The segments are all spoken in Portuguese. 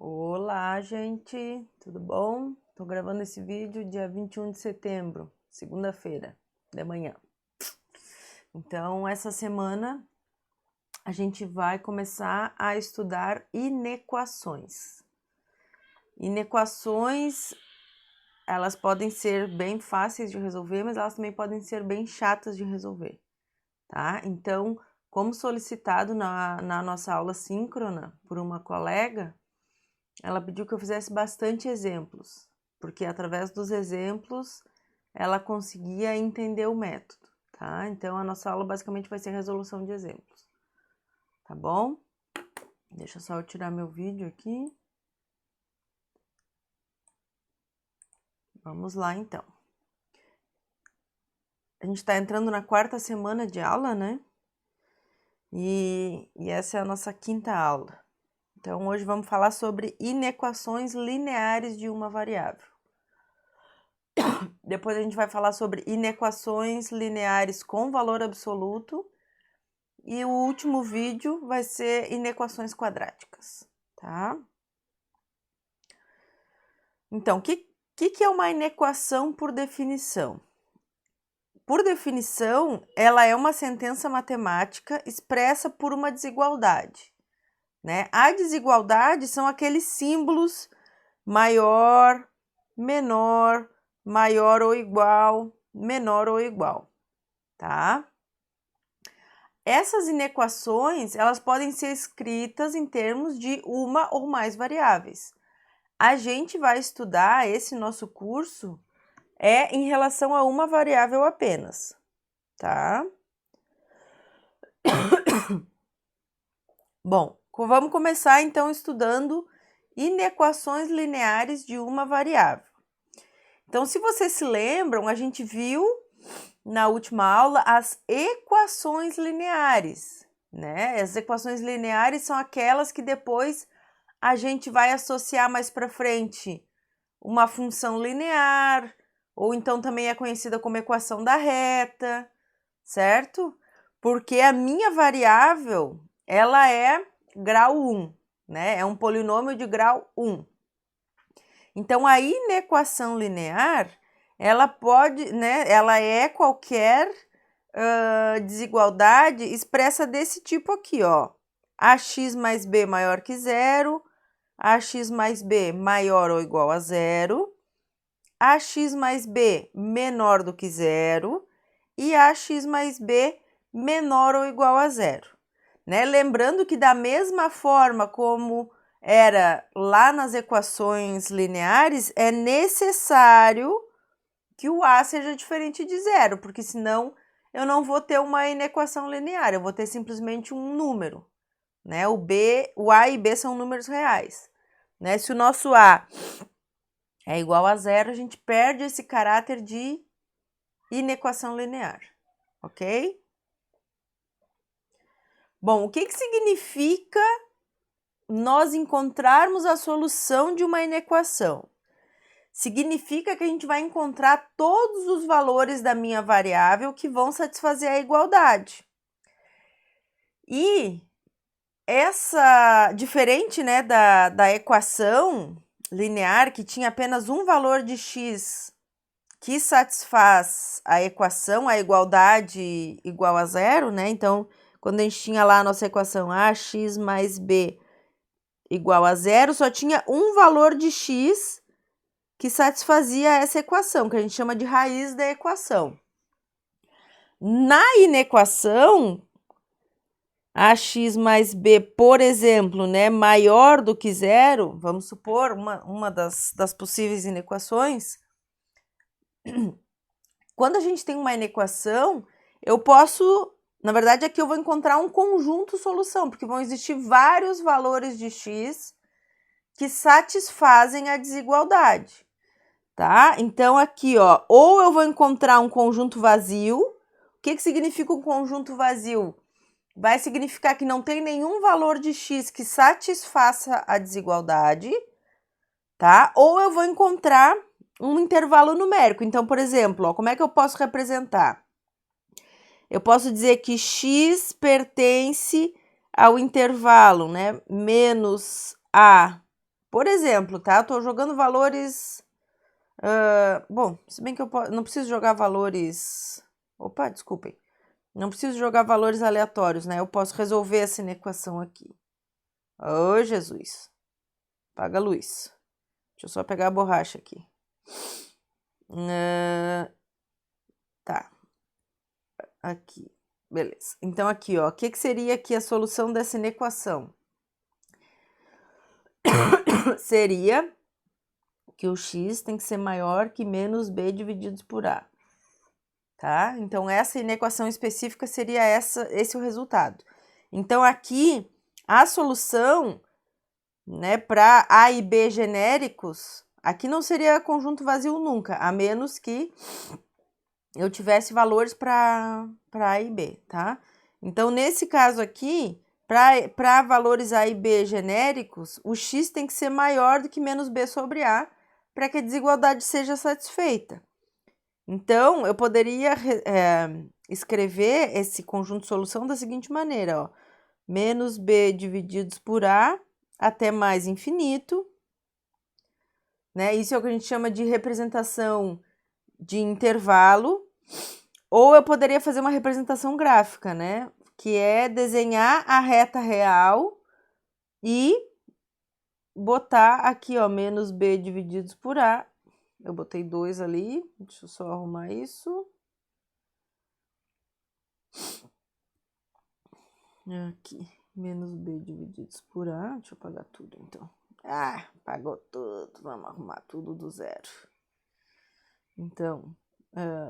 Olá, gente, tudo bom? Tô gravando esse vídeo dia 21 de setembro, segunda-feira, de manhã. Então, essa semana a gente vai começar a estudar inequações. Inequações, elas podem ser bem fáceis de resolver, mas elas também podem ser bem chatas de resolver, tá? Então, como solicitado na nossa aula síncrona por uma colega, ela pediu que eu fizesse bastante exemplos, porque através dos exemplos ela conseguia entender o método, tá? Então a nossa aula basicamente vai ser resolução de exemplos, tá bom? Deixa só eu tirar meu vídeo aqui. Vamos lá então. A gente está entrando na quarta semana de aula, né? E essa é a nossa quinta aula. Então hoje vamos falar sobre inequações lineares de uma variável. Depois a gente vai falar sobre inequações lineares com valor absoluto. E o último vídeo vai ser inequações quadráticas, tá? Então, o que é uma inequação por definição? Por definição, ela é uma sentença matemática expressa por uma desigualdade, né? A desigualdade são aqueles símbolos maior, menor, maior ou igual, menor ou igual, tá? Essas inequações, elas podem ser escritas em termos de uma ou mais variáveis. A gente vai estudar, esse nosso curso é em relação a uma variável apenas, tá? Bom, vamos começar então estudando inequações lineares de uma variável. Então, se vocês se lembram, a gente viu na última aula as equações lineares, né? As equações lineares são aquelas que depois a gente vai associar mais para frente uma função linear, ou então também é conhecida como equação da reta, certo? Porque a minha variável, ela é grau 1, né? É um polinômio de grau 1. Então, a inequação linear, ela pode, né? Ela é qualquer desigualdade expressa desse tipo aqui, ó. Ax mais b maior que zero, ax mais b maior ou igual a zero, ax mais b menor do que zero e ax mais b menor ou igual a zero, né? Lembrando que da mesma forma como era lá nas equações lineares, é necessário que o a seja diferente de zero, porque senão eu não vou ter uma inequação linear, eu vou ter simplesmente um número, né? O a e b são números reais, né? Se o nosso a é igual a zero, a gente perde esse caráter de inequação linear, ok? Bom, o que significa nós encontrarmos a solução de uma inequação? Significa que a gente vai encontrar todos os valores da minha variável que vão satisfazer a igualdade. E essa, diferente, né, da equação linear, que tinha apenas um valor de x que satisfaz a equação, a igualdade igual a zero, né? Então, quando a gente tinha lá a nossa equação ax mais b igual a zero, só tinha um valor de x que satisfazia essa equação, que a gente chama de raiz da equação. Na inequação, ax mais b, por exemplo, né, maior do que zero, vamos supor, uma das possíveis inequações, quando a gente tem uma inequação, eu posso, na verdade aqui eu vou encontrar um conjunto solução, porque vão existir vários valores de x que satisfazem a desigualdade, tá? Então aqui, ó, ou eu vou encontrar um conjunto vazio. O que significa um conjunto vazio? Vai significar que não tem nenhum valor de x que satisfaça a desigualdade, tá? Ou eu vou encontrar um intervalo numérico. Então, por exemplo, ó, como é que eu posso representar? Eu posso dizer que x pertence ao intervalo, né? Menos a Por exemplo, tá? Eu tô jogando valores... bom, se bem que eu não preciso jogar valores... Opa, desculpem. Não preciso jogar valores aleatórios, né? Eu posso resolver essa equação aqui. Ô, Jesus. Apaga a luz. Deixa eu só pegar a borracha aqui. Tá. Aqui. Beleza. Então, aqui, ó. O que seria aqui a solução dessa inequação? Seria que o x tem que ser maior que menos b divididos por a. Tá? Então, essa inequação específica seria esse o resultado. Então, aqui, a solução, né, para a e b genéricos, aqui não seria conjunto vazio nunca, a menos que eu tivesse valores para a e b, tá? Então, nesse caso aqui, para valores a e b genéricos, o x tem que ser maior do que menos b sobre a, para que a desigualdade seja satisfeita. Então, eu poderia escrever esse conjunto de solução da seguinte maneira, ó. Menos b divididos por a até mais infinito, né? Isso é o que a gente chama de representação de intervalo, ou eu poderia fazer uma representação gráfica, né? Que é desenhar a reta real e botar aqui, ó, menos b divididos por a. Eu botei 2 ali, deixa eu só arrumar isso. Aqui, menos b divididos por a. Deixa eu apagar tudo, então. Ah, apagou tudo. Vamos arrumar tudo do zero. Então,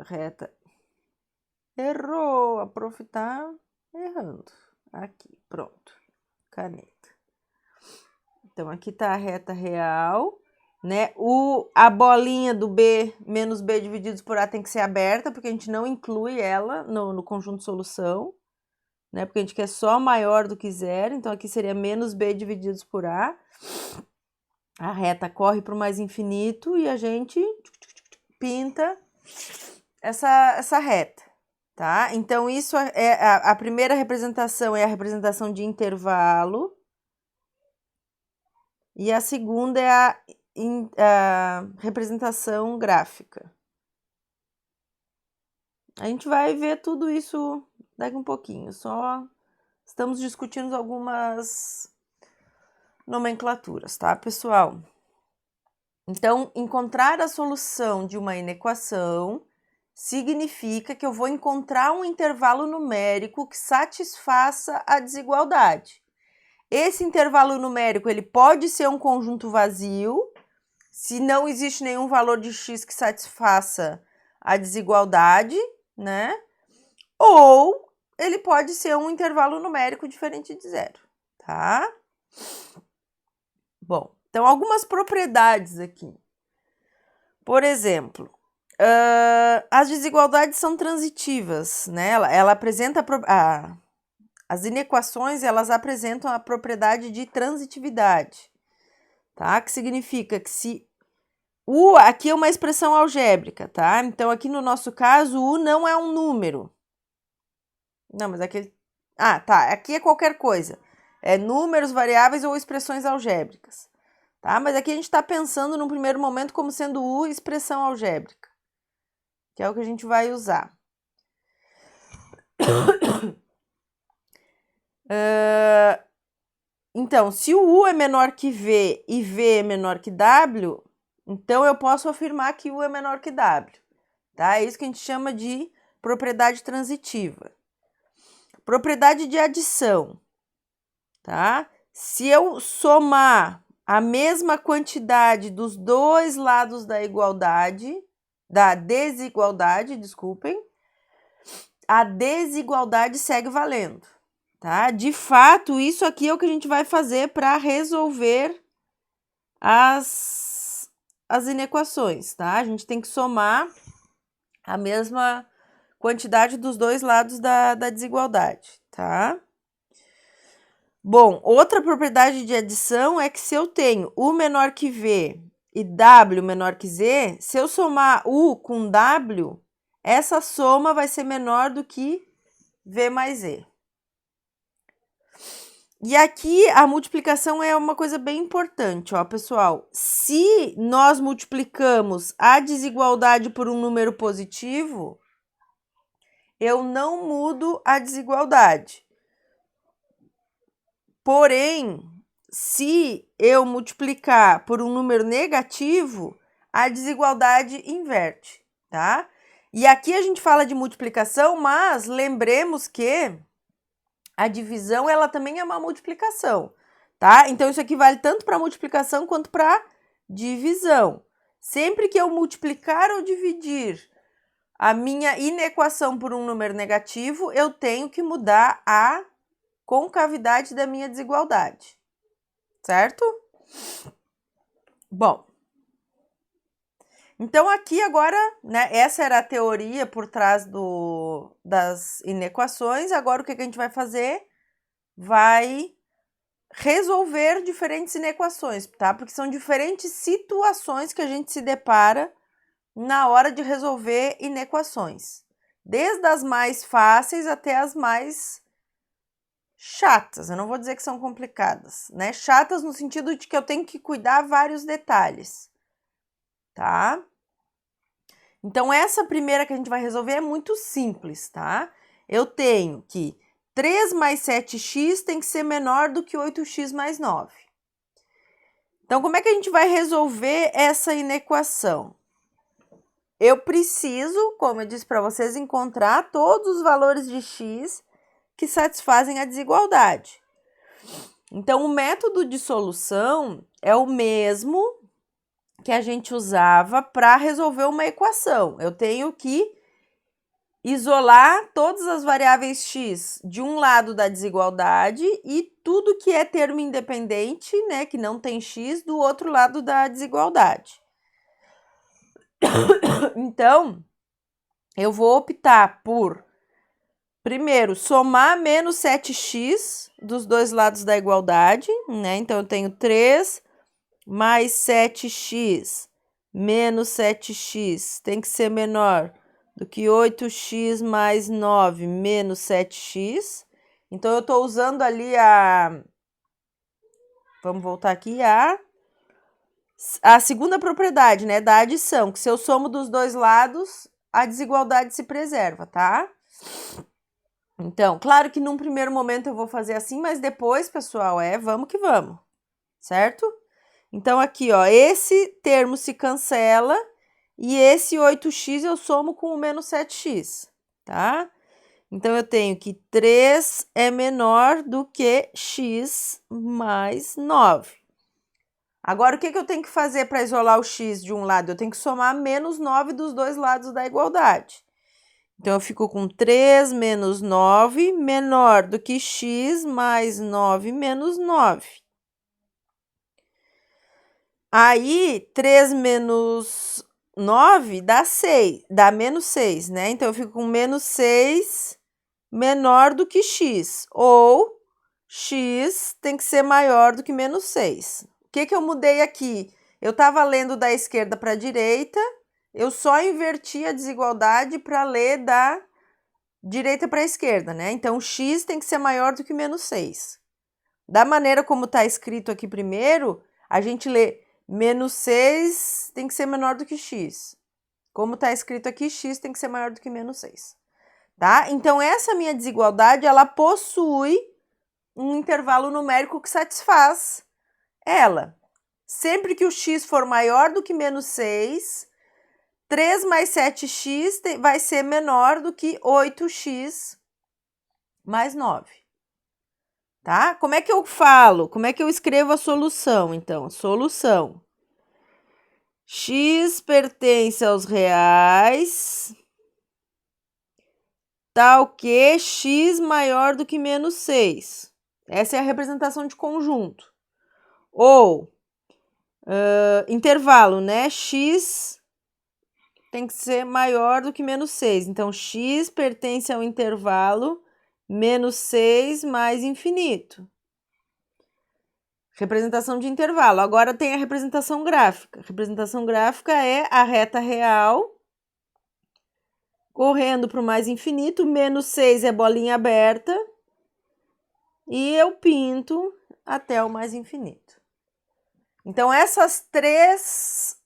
reta... Errou! A prof tá errando. Aqui, pronto. Caneta. Então, aqui tá a reta real, né? A bolinha do b menos b divididos por a tem que ser aberta, porque a gente não inclui ela no conjunto de solução, né? Porque a gente quer só maior do que zero, então aqui seria menos b divididos por a. A reta corre para o mais infinito e a gente pinta essa reta, tá? Então, isso é a primeira representação, é a representação de intervalo. E a segunda é a representação gráfica. A gente vai ver tudo isso daqui um pouquinho, só estamos discutindo algumas nomenclaturas, tá, pessoal? Então, encontrar a solução de uma inequação significa que eu vou encontrar um intervalo numérico que satisfaça a desigualdade. Esse intervalo numérico, ele pode ser um conjunto vazio, se não existe nenhum valor de x que satisfaça a desigualdade, né? Ou ele pode ser um intervalo numérico diferente de zero, tá? Bom, então algumas propriedades aqui. Por exemplo, as desigualdades são transitivas, né? Ela apresenta as inequações, elas apresentam a propriedade de transitividade, tá? Que significa que se U aqui é uma expressão algébrica, tá? Então, aqui no nosso caso, U não é um número. Não, mas aqui... Ah, tá. Aqui é qualquer coisa. É números, variáveis ou expressões algébricas, tá? Mas aqui a gente está pensando, num primeiro momento, como sendo U expressão algébrica, que é o que a gente vai usar. Então, se o U é menor que V e V é menor que W, então eu posso afirmar que U é menor que W, tá? É isso que a gente chama de propriedade transitiva. Propriedade de adição, tá? Se eu somar a mesma quantidade dos dois lados da desigualdade, desculpem, a desigualdade segue valendo, tá? De fato, isso aqui é o que a gente vai fazer para resolver as inequações, tá? A gente tem que somar a mesma quantidade dos dois lados da desigualdade, tá? Bom, outra propriedade de adição é que se eu tenho U menor que V e W menor que Z, se eu somar U com W, essa soma vai ser menor do que V mais Z. E aqui a multiplicação é uma coisa bem importante, ó, pessoal. Se nós multiplicamos a desigualdade por um número positivo, eu não mudo a desigualdade. Porém, se eu multiplicar por um número negativo, a desigualdade inverte, tá? E aqui a gente fala de multiplicação, mas lembremos que a divisão, ela também é uma multiplicação, tá? Então, isso aqui vale tanto para multiplicação quanto para divisão. Sempre que eu multiplicar ou dividir a minha inequação por um número negativo, eu tenho que mudar a concavidade da minha desigualdade, certo? Bom, então aqui agora, né, essa era a teoria por trás das inequações. Agora o que a gente vai fazer? Vai resolver diferentes inequações, tá? Porque são diferentes situações que a gente se depara na hora de resolver inequações. Desde as mais fáceis até as mais chatas. Eu não vou dizer que são complicadas, né? Chatas no sentido de que eu tenho que cuidar vários detalhes, tá? Então, essa primeira que a gente vai resolver é muito simples, tá? Eu tenho que 3 mais 7x tem que ser menor do que 8x mais 9. Então, como é que a gente vai resolver essa inequação? Eu preciso, como eu disse para vocês, encontrar todos os valores de x que satisfazem a desigualdade. Então, o método de solução é o mesmo que a gente usava para resolver uma equação. Eu tenho que isolar todas as variáveis x de um lado da desigualdade e tudo que é termo independente, né, que não tem x, do outro lado da desigualdade. Então, eu vou optar por, primeiro, somar menos 7x dos dois lados da igualdade, né? Então, eu tenho 3 mais 7x menos 7x tem que ser menor do que 8x mais 9 menos 7x. Então, eu estou usando ali vamos voltar aqui, a segunda propriedade, né, da adição, que se eu somo dos dois lados, a desigualdade se preserva, tá? Então, claro que num primeiro momento eu vou fazer assim, mas depois, pessoal, vamos que vamos, certo? Então, aqui, ó, esse termo se cancela e esse 8x eu somo com o menos 7x, tá? Então, eu tenho que 3 é menor do que x mais 9. Agora, o que eu tenho que fazer para isolar o x de um lado? Eu tenho que somar menos 9 dos dois lados da igualdade. Então, eu fico com 3 menos 9 menor do que x mais 9 menos 9. Aí, 3 menos 9 dá 6, dá menos 6, né? Então, eu fico com menos 6 menor do que x. Ou x tem que ser maior do que menos 6. O que eu mudei aqui? Eu estava lendo da esquerda para a direita, eu só inverti a desigualdade para ler da direita para a esquerda, né? Então, x tem que ser maior do que menos 6. Da maneira como está escrito aqui primeiro, a gente lê menos 6 tem que ser menor do que x. Como está escrito aqui, x tem que ser maior do que menos 6. Tá? Então, essa minha desigualdade, ela possui um intervalo numérico que satisfaz ela. Sempre que o x for maior do que menos 6, 3 mais 7x vai ser menor do que 8x mais 9. Tá? Como é que eu falo? Como é que eu escrevo a solução, então? Solução. X pertence aos reais, tal que x maior do que menos 6. Essa é a representação de conjunto. Ou, intervalo, né? X tem que ser maior do que menos 6. Então, x pertence ao intervalo menos 6 mais infinito. Representação de intervalo. Agora tem a representação gráfica. A representação gráfica é a reta real correndo para o mais infinito. Menos 6 é bolinha aberta. e eu pinto até o mais infinito. Então, essas três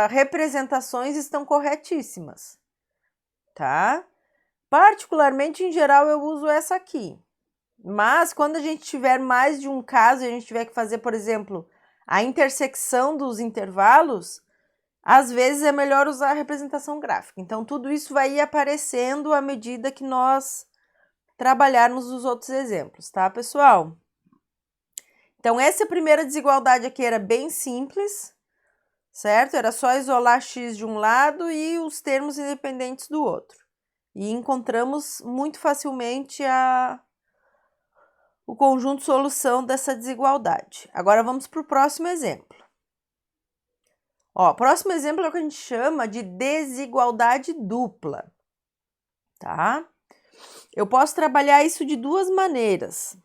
representações estão corretíssimas, tá? Particularmente, em geral, eu uso essa aqui. Mas, quando a gente tiver mais de um caso e a gente tiver que fazer, por exemplo, a intersecção dos intervalos, às vezes é melhor usar a representação gráfica. Então, tudo isso vai ir aparecendo à medida que nós trabalharmos os outros exemplos, tá, pessoal? Então, essa primeira desigualdade aqui era bem simples, certo? Era só isolar x de um lado e os termos independentes do outro. E encontramos muito facilmente o conjunto solução dessa desigualdade. Agora, vamos para o próximo exemplo. Ó, o próximo exemplo é o que a gente chama de desigualdade dupla, tá? Eu posso trabalhar isso de duas maneiras.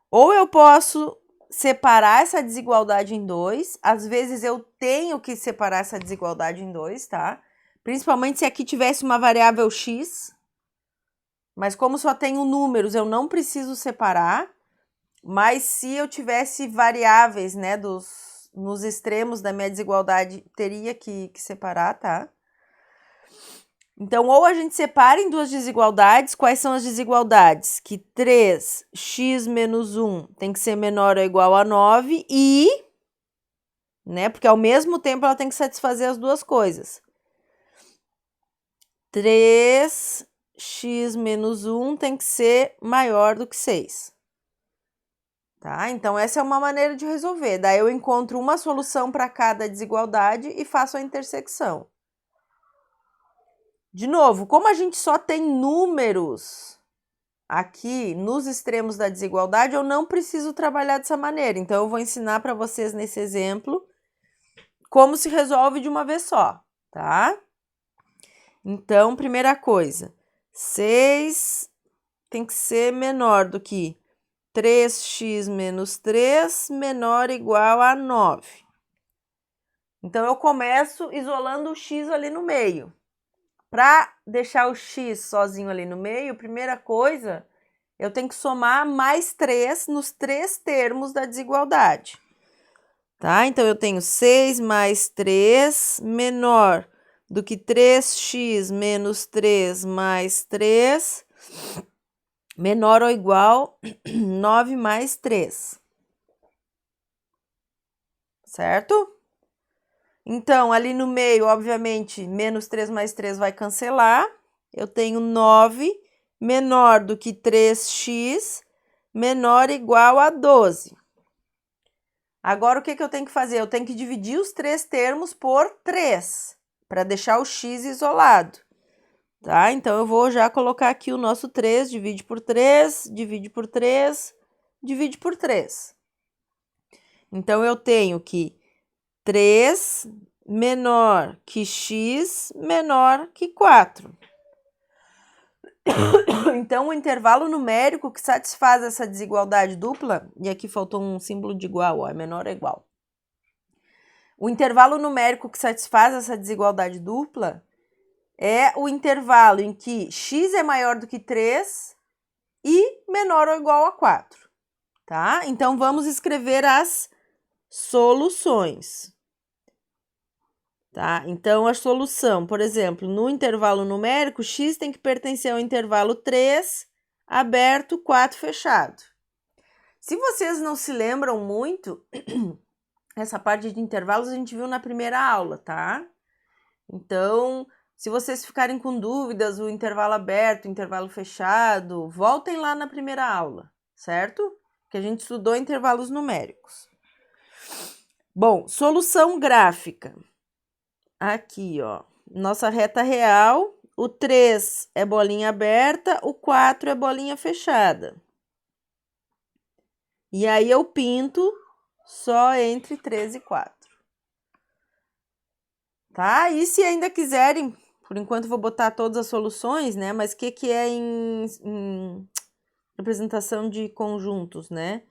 Ou eu posso separar essa desigualdade em dois. Às vezes eu tenho que separar essa desigualdade em dois, tá? Principalmente se aqui tivesse uma variável x. Mas como só tenho números, eu não preciso separar. Mas se eu tivesse variáveis, né, nos extremos da minha desigualdade, teria que separar, tá? Então, ou a gente separa em duas desigualdades. Quais são as desigualdades? Que 3x menos 1 tem que ser menor ou igual a 9 e, né, porque ao mesmo tempo ela tem que satisfazer as duas coisas. 3x menos 1 tem que ser maior do que 6. Tá? Então, essa é uma maneira de resolver. Daí eu encontro uma solução para cada desigualdade e faço a intersecção. De novo, como a gente só tem números aqui nos extremos da desigualdade, eu não preciso trabalhar dessa maneira. Então, eu vou ensinar para vocês nesse exemplo como se resolve de uma vez só, tá? Então, primeira coisa, 6 tem que ser menor do que 3x menos 3 menor ou igual a 9. Então, eu começo isolando o x ali no meio. Para deixar o x sozinho ali no meio, primeira coisa, eu tenho que somar mais 3 nos três termos da desigualdade. Tá? Então, eu tenho 6 mais 3 menor do que 3x menos 3 mais 3, menor ou igual a 9 mais 3. Certo? Então, ali no meio, obviamente, menos 3 mais 3 vai cancelar. Eu tenho 9 menor do que 3x, menor ou igual a 12. Agora, o que eu tenho que fazer? Eu tenho que dividir os três termos por 3, para deixar o x isolado. Tá? Então, eu vou já colocar aqui o nosso 3, divide por 3, divide por 3, divide por 3. Então, eu tenho que 3 menor que x menor que 4. Então, o intervalo numérico que satisfaz essa desigualdade dupla, e aqui faltou um símbolo de igual, ó, é menor ou igual. O intervalo numérico que satisfaz essa desigualdade dupla é o intervalo em que x é maior do que 3 e menor ou igual a 4. Tá? Então, vamos escrever as soluções. Tá? Então, a solução, por exemplo, no intervalo numérico, x tem que pertencer ao intervalo 3, aberto, 4, fechado. Se vocês não se lembram muito, essa parte de intervalos a gente viu na primeira aula, tá? Então, se vocês ficarem com dúvidas, o intervalo aberto, o intervalo fechado, voltem lá na primeira aula, certo? Que a gente estudou intervalos numéricos. Bom, solução gráfica. Aqui, ó, nossa reta real, o 3 é bolinha aberta, o 4 é bolinha fechada. E aí eu pinto só entre 3 e 4. Tá? E se ainda quiserem, por enquanto vou botar todas as soluções, né? Mas o que é em representação de conjuntos, né?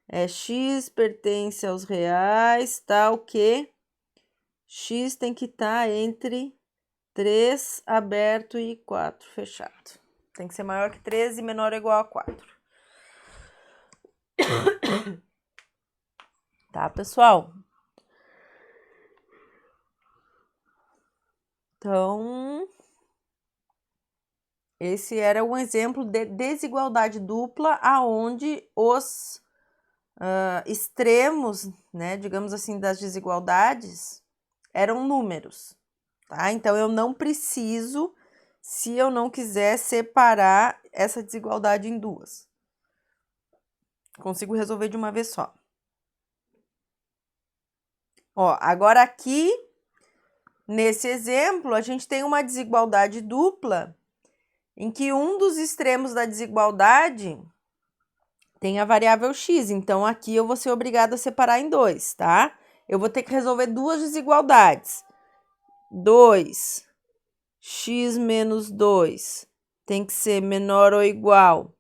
É x pertence aos reais, tal que x tem que estar entre 3 aberto e 4 fechado. Tem que ser maior que 13 e menor ou igual a 4. Tá, pessoal? Então, esse era um exemplo de desigualdade dupla, aonde os extremos, né, digamos assim, das desigualdades eram números, tá? Então, eu não preciso, se eu não quiser, separar essa desigualdade em duas. Consigo resolver de uma vez só. Ó, agora aqui, nesse exemplo, a gente tem uma desigualdade dupla, em que um dos extremos da desigualdade tem a variável x. Então, aqui eu vou ser obrigada a separar em dois, tá? Eu vou ter que resolver duas desigualdades. 2, x menos 2 tem que ser menor ou igual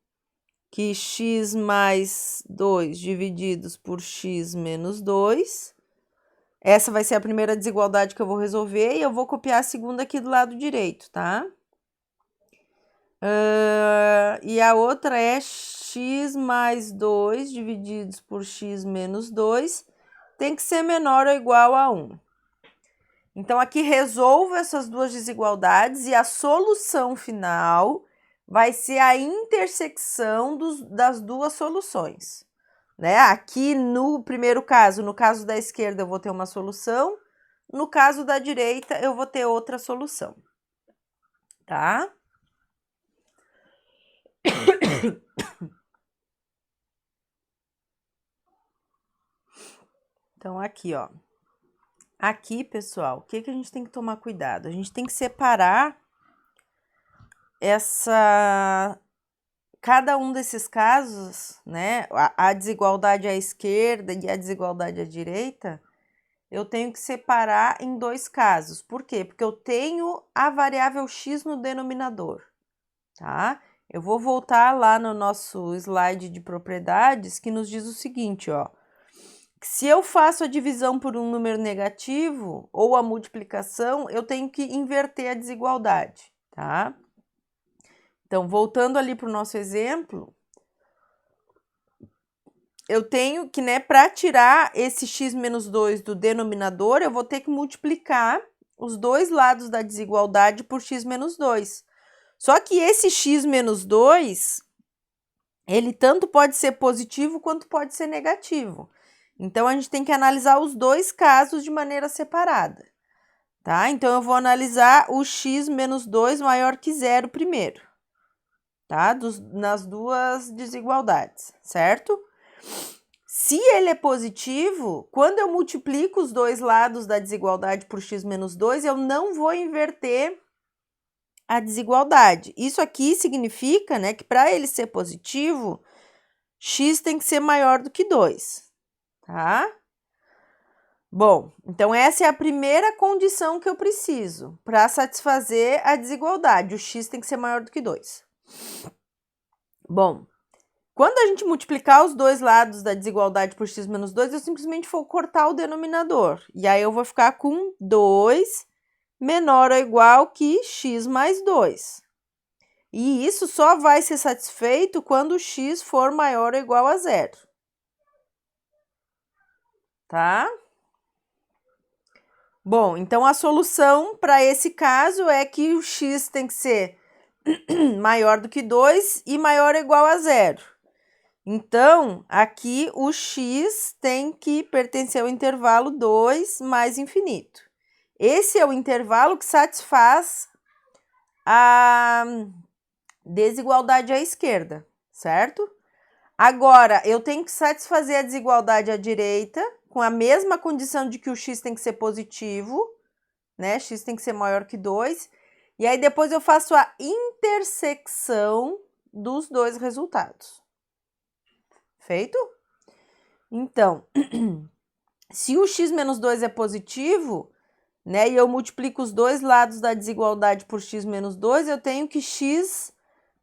que x mais 2 divididos por x menos 2. Essa vai ser a primeira desigualdade que eu vou resolver e eu vou copiar a segunda aqui do lado direito, tá? E a outra é x mais 2 divididos por x menos 2 tem que ser menor ou igual a 1. Então, aqui resolvo essas duas desigualdades e a solução final vai ser a intersecção das duas soluções, né? Aqui no primeiro caso, no caso da esquerda, eu vou ter uma solução, no caso da direita, eu vou ter outra solução, tá? Então, aqui, ó. Aqui, pessoal, o que a gente tem que tomar cuidado? A gente tem que separar cada um desses casos, né? A desigualdade à esquerda e a desigualdade à direita, eu tenho que separar em dois casos. Por quê? Porque eu tenho a variável x no denominador, tá? Eu vou voltar lá no nosso slide de propriedades que nos diz o seguinte, ó. Se eu faço a divisão por um número negativo ou a multiplicação, eu tenho que inverter a desigualdade, tá? Então, voltando ali para o nosso exemplo, eu tenho que, né, para tirar esse x menos 2 do denominador, eu vou ter que multiplicar os dois lados da desigualdade por x menos 2. Só que esse x menos 2, ele tanto pode ser positivo quanto pode ser negativo. Então, a gente tem que analisar os dois casos de maneira separada, tá? Então, eu vou analisar o x menos 2 maior que zero primeiro, tá? Nas duas desigualdades, certo? Se ele é positivo, quando eu multiplico os dois lados da desigualdade por x menos 2, eu não vou inverter a desigualdade. Isso aqui significa, né, que para ele ser positivo, x tem que ser maior do que 2. Tá? Bom, então essa é a primeira condição que eu preciso para satisfazer a desigualdade. O x tem que ser maior do que 2. Bom, quando a gente multiplicar os dois lados da desigualdade por x menos 2, eu simplesmente vou cortar o denominador. E aí eu vou ficar com 2 menor ou igual que x mais 2. E isso só vai ser satisfeito quando o x for maior ou igual a zero. Tá? Bom, então a solução para esse caso é que o x tem que ser maior do que 2 e maior ou igual a zero. Então, aqui o x tem que pertencer ao intervalo 2 mais infinito. Esse é o intervalo que satisfaz a desigualdade à esquerda, certo? Agora, eu tenho que satisfazer a desigualdade à direita com a mesma condição de que o x tem que ser positivo, né? X tem que ser maior que 2. E aí depois eu faço a intersecção dos dois resultados. Feito? Então, se o x menos 2 é positivo, né, e eu multiplico os dois lados da desigualdade por x menos 2, eu tenho que x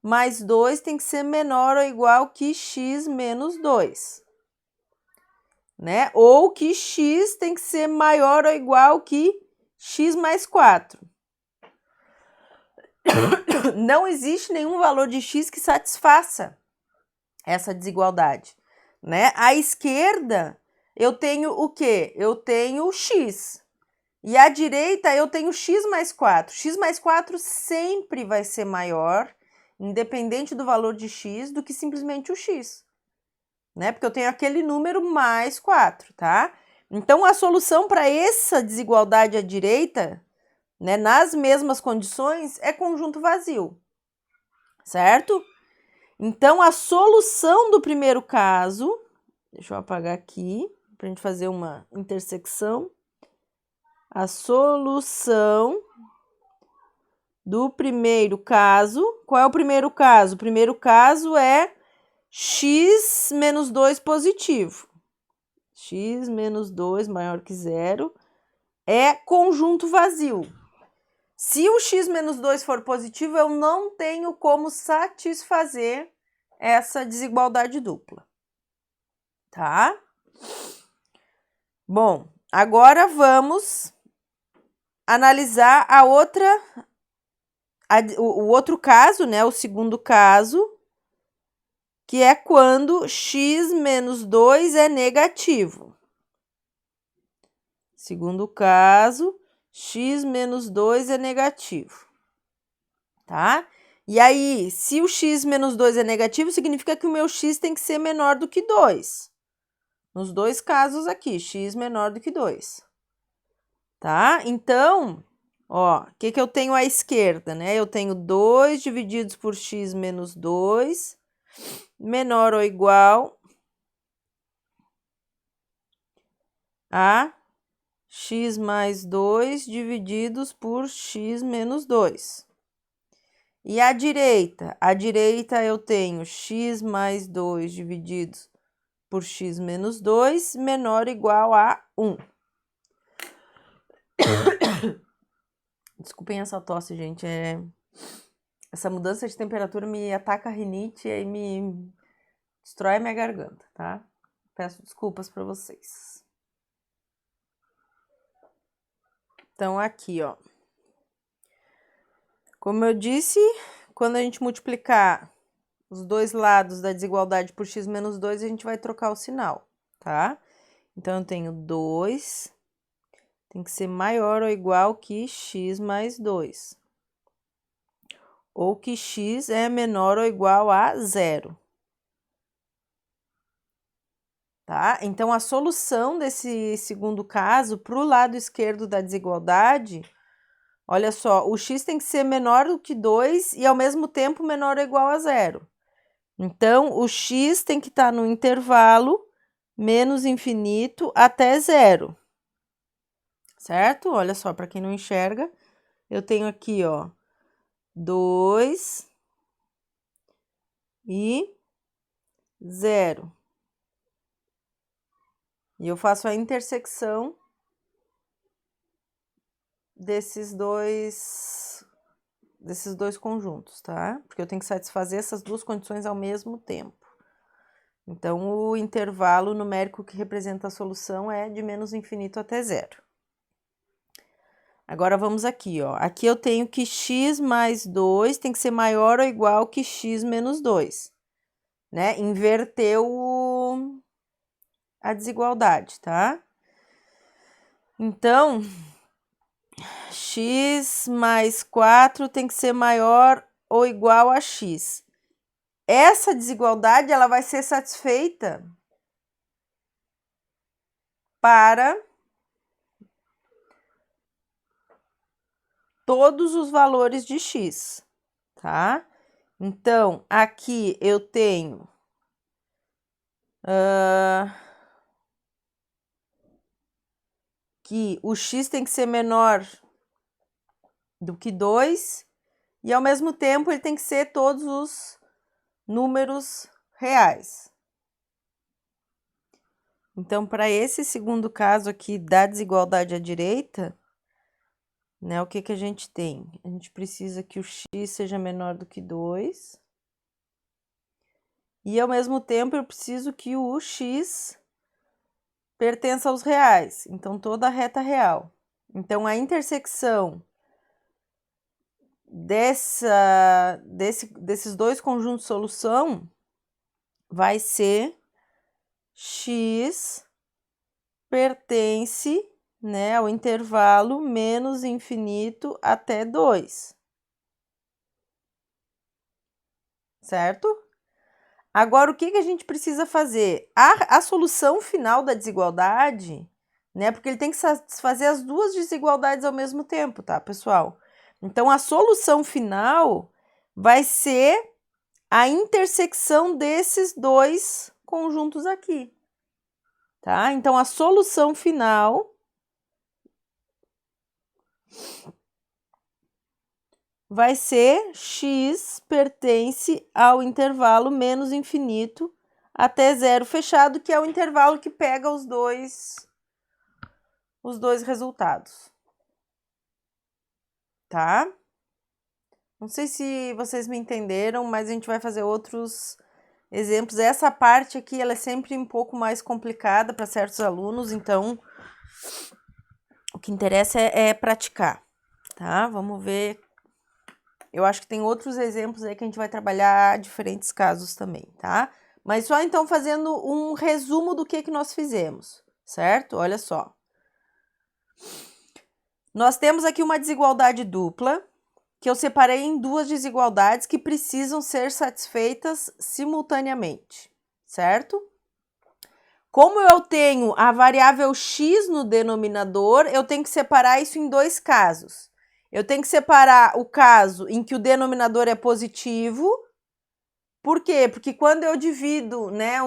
mais 2 tem que ser menor ou igual que x menos 2. Né? Ou que x tem que ser maior ou igual que x mais 4. Não existe nenhum valor de x que satisfaça essa desigualdade. né? À esquerda, eu tenho o quê? Eu tenho o x. E à direita, eu tenho x mais 4. X mais 4 sempre vai ser maior, independente do valor de x, do que simplesmente o x, né? Porque eu tenho aquele número mais 4, tá? Então, a solução para essa desigualdade à direita, né, nas mesmas condições, é conjunto vazio, certo? Então, a solução do primeiro caso, deixa eu apagar aqui, para a gente fazer uma intersecção. A solução do primeiro caso, qual é o primeiro caso? O primeiro caso é x menos 2 positivo. X menos 2 maior que zero é conjunto vazio. Se o x menos 2 for positivo, eu não tenho como satisfazer essa desigualdade dupla, tá? Bom, agora vamos analisar o outro caso, né? O segundo caso, que é quando x menos 2 é negativo. Segundo caso, x menos 2 é negativo, tá? E aí, se o x menos 2 é negativo, significa que o meu x tem que ser menor do que 2. Nos dois casos aqui, x menor do que 2. Tá? Então, ó, o que eu tenho à esquerda, né? Eu tenho 2 divididos por x menos 2, menor ou igual a x mais 2 divididos por x menos 2. E à direita? À direita eu tenho x mais 2 divididos por x menos 2, menor ou igual a 1. Desculpem essa tosse, gente. Essa mudança de temperatura me ataca a rinite e aí me destrói a minha garganta, tá? Peço desculpas para vocês. Então, aqui, ó. Como eu disse, quando a gente multiplicar os dois lados da desigualdade por x menos 2, a gente vai trocar o sinal, tá? Então, eu tenho 2, tem que ser maior ou igual que x mais 2. Ou que x é menor ou igual a 0. Tá? Então, a solução desse segundo caso, para o lado esquerdo da desigualdade, olha só, o x tem que ser menor do que 2 e, ao mesmo tempo, menor ou igual a 0. Então, o x tem que estar no intervalo menos infinito até 0. Certo? Olha só, para quem não enxerga, eu tenho aqui, ó, 2 e 0. E eu faço a intersecção desses dois conjuntos, tá? Porque eu tenho que satisfazer essas duas condições ao mesmo tempo. Então, o intervalo numérico que representa a solução é de menos infinito até 0. Agora, vamos aqui, ó. Aqui eu tenho que x mais 2 tem que ser maior ou igual que x menos 2, né? Inverteu a desigualdade, tá? Então, x mais 4 tem que ser maior ou igual a x. Essa desigualdade ela vai ser satisfeita para todos os valores de x, tá? Então, aqui eu tenho que o x tem que ser menor do que 2 e, ao mesmo tempo, ele tem que ser todos os números reais. Então, para esse segundo caso aqui da desigualdade à direita, né, o que a gente tem? A gente precisa que o x seja menor do que 2 e, ao mesmo tempo, eu preciso que o x pertença aos reais, então toda a reta real. Então, a intersecção desses dois conjuntos de solução vai ser x pertence, né, ao intervalo menos infinito até 2. Certo? Agora, o que a gente precisa fazer? A solução final da desigualdade, né, porque ele tem que satisfazer as duas desigualdades ao mesmo tempo, tá, pessoal? Então, a solução final vai ser a intersecção desses dois conjuntos aqui, tá? Então, a solução final vai ser x pertence ao intervalo menos infinito até 0 fechado, que é o intervalo que pega os dois resultados, tá? Não sei se vocês me entenderam, mas a gente vai fazer outros exemplos. Essa parte aqui, ela é sempre um pouco mais complicada para certos alunos, então o que interessa é praticar, tá? Vamos ver. Eu acho que tem outros exemplos aí que a gente vai trabalhar diferentes casos também, tá? Mas só então fazendo um resumo do que nós fizemos, certo? Olha só. Nós temos aqui uma desigualdade dupla, que eu separei em duas desigualdades que precisam ser satisfeitas simultaneamente, certo? Como eu tenho a variável x no denominador, eu tenho que separar isso em dois casos. Eu tenho que separar o caso em que o denominador é positivo. Por quê? Porque quando eu divido, né,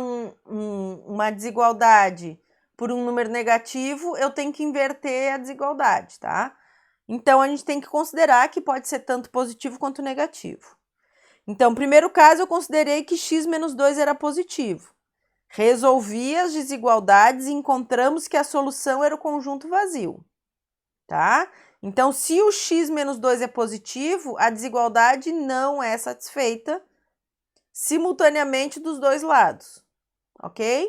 uma desigualdade por um número negativo, eu tenho que inverter a desigualdade, tá? Então, a gente tem que considerar que pode ser tanto positivo quanto negativo. Então, no primeiro caso, eu considerei que x menos 2 era positivo. Resolvi as desigualdades e encontramos que a solução era o conjunto vazio, tá? Então, se o x menos 2 é positivo, a desigualdade não é satisfeita simultaneamente dos dois lados, ok?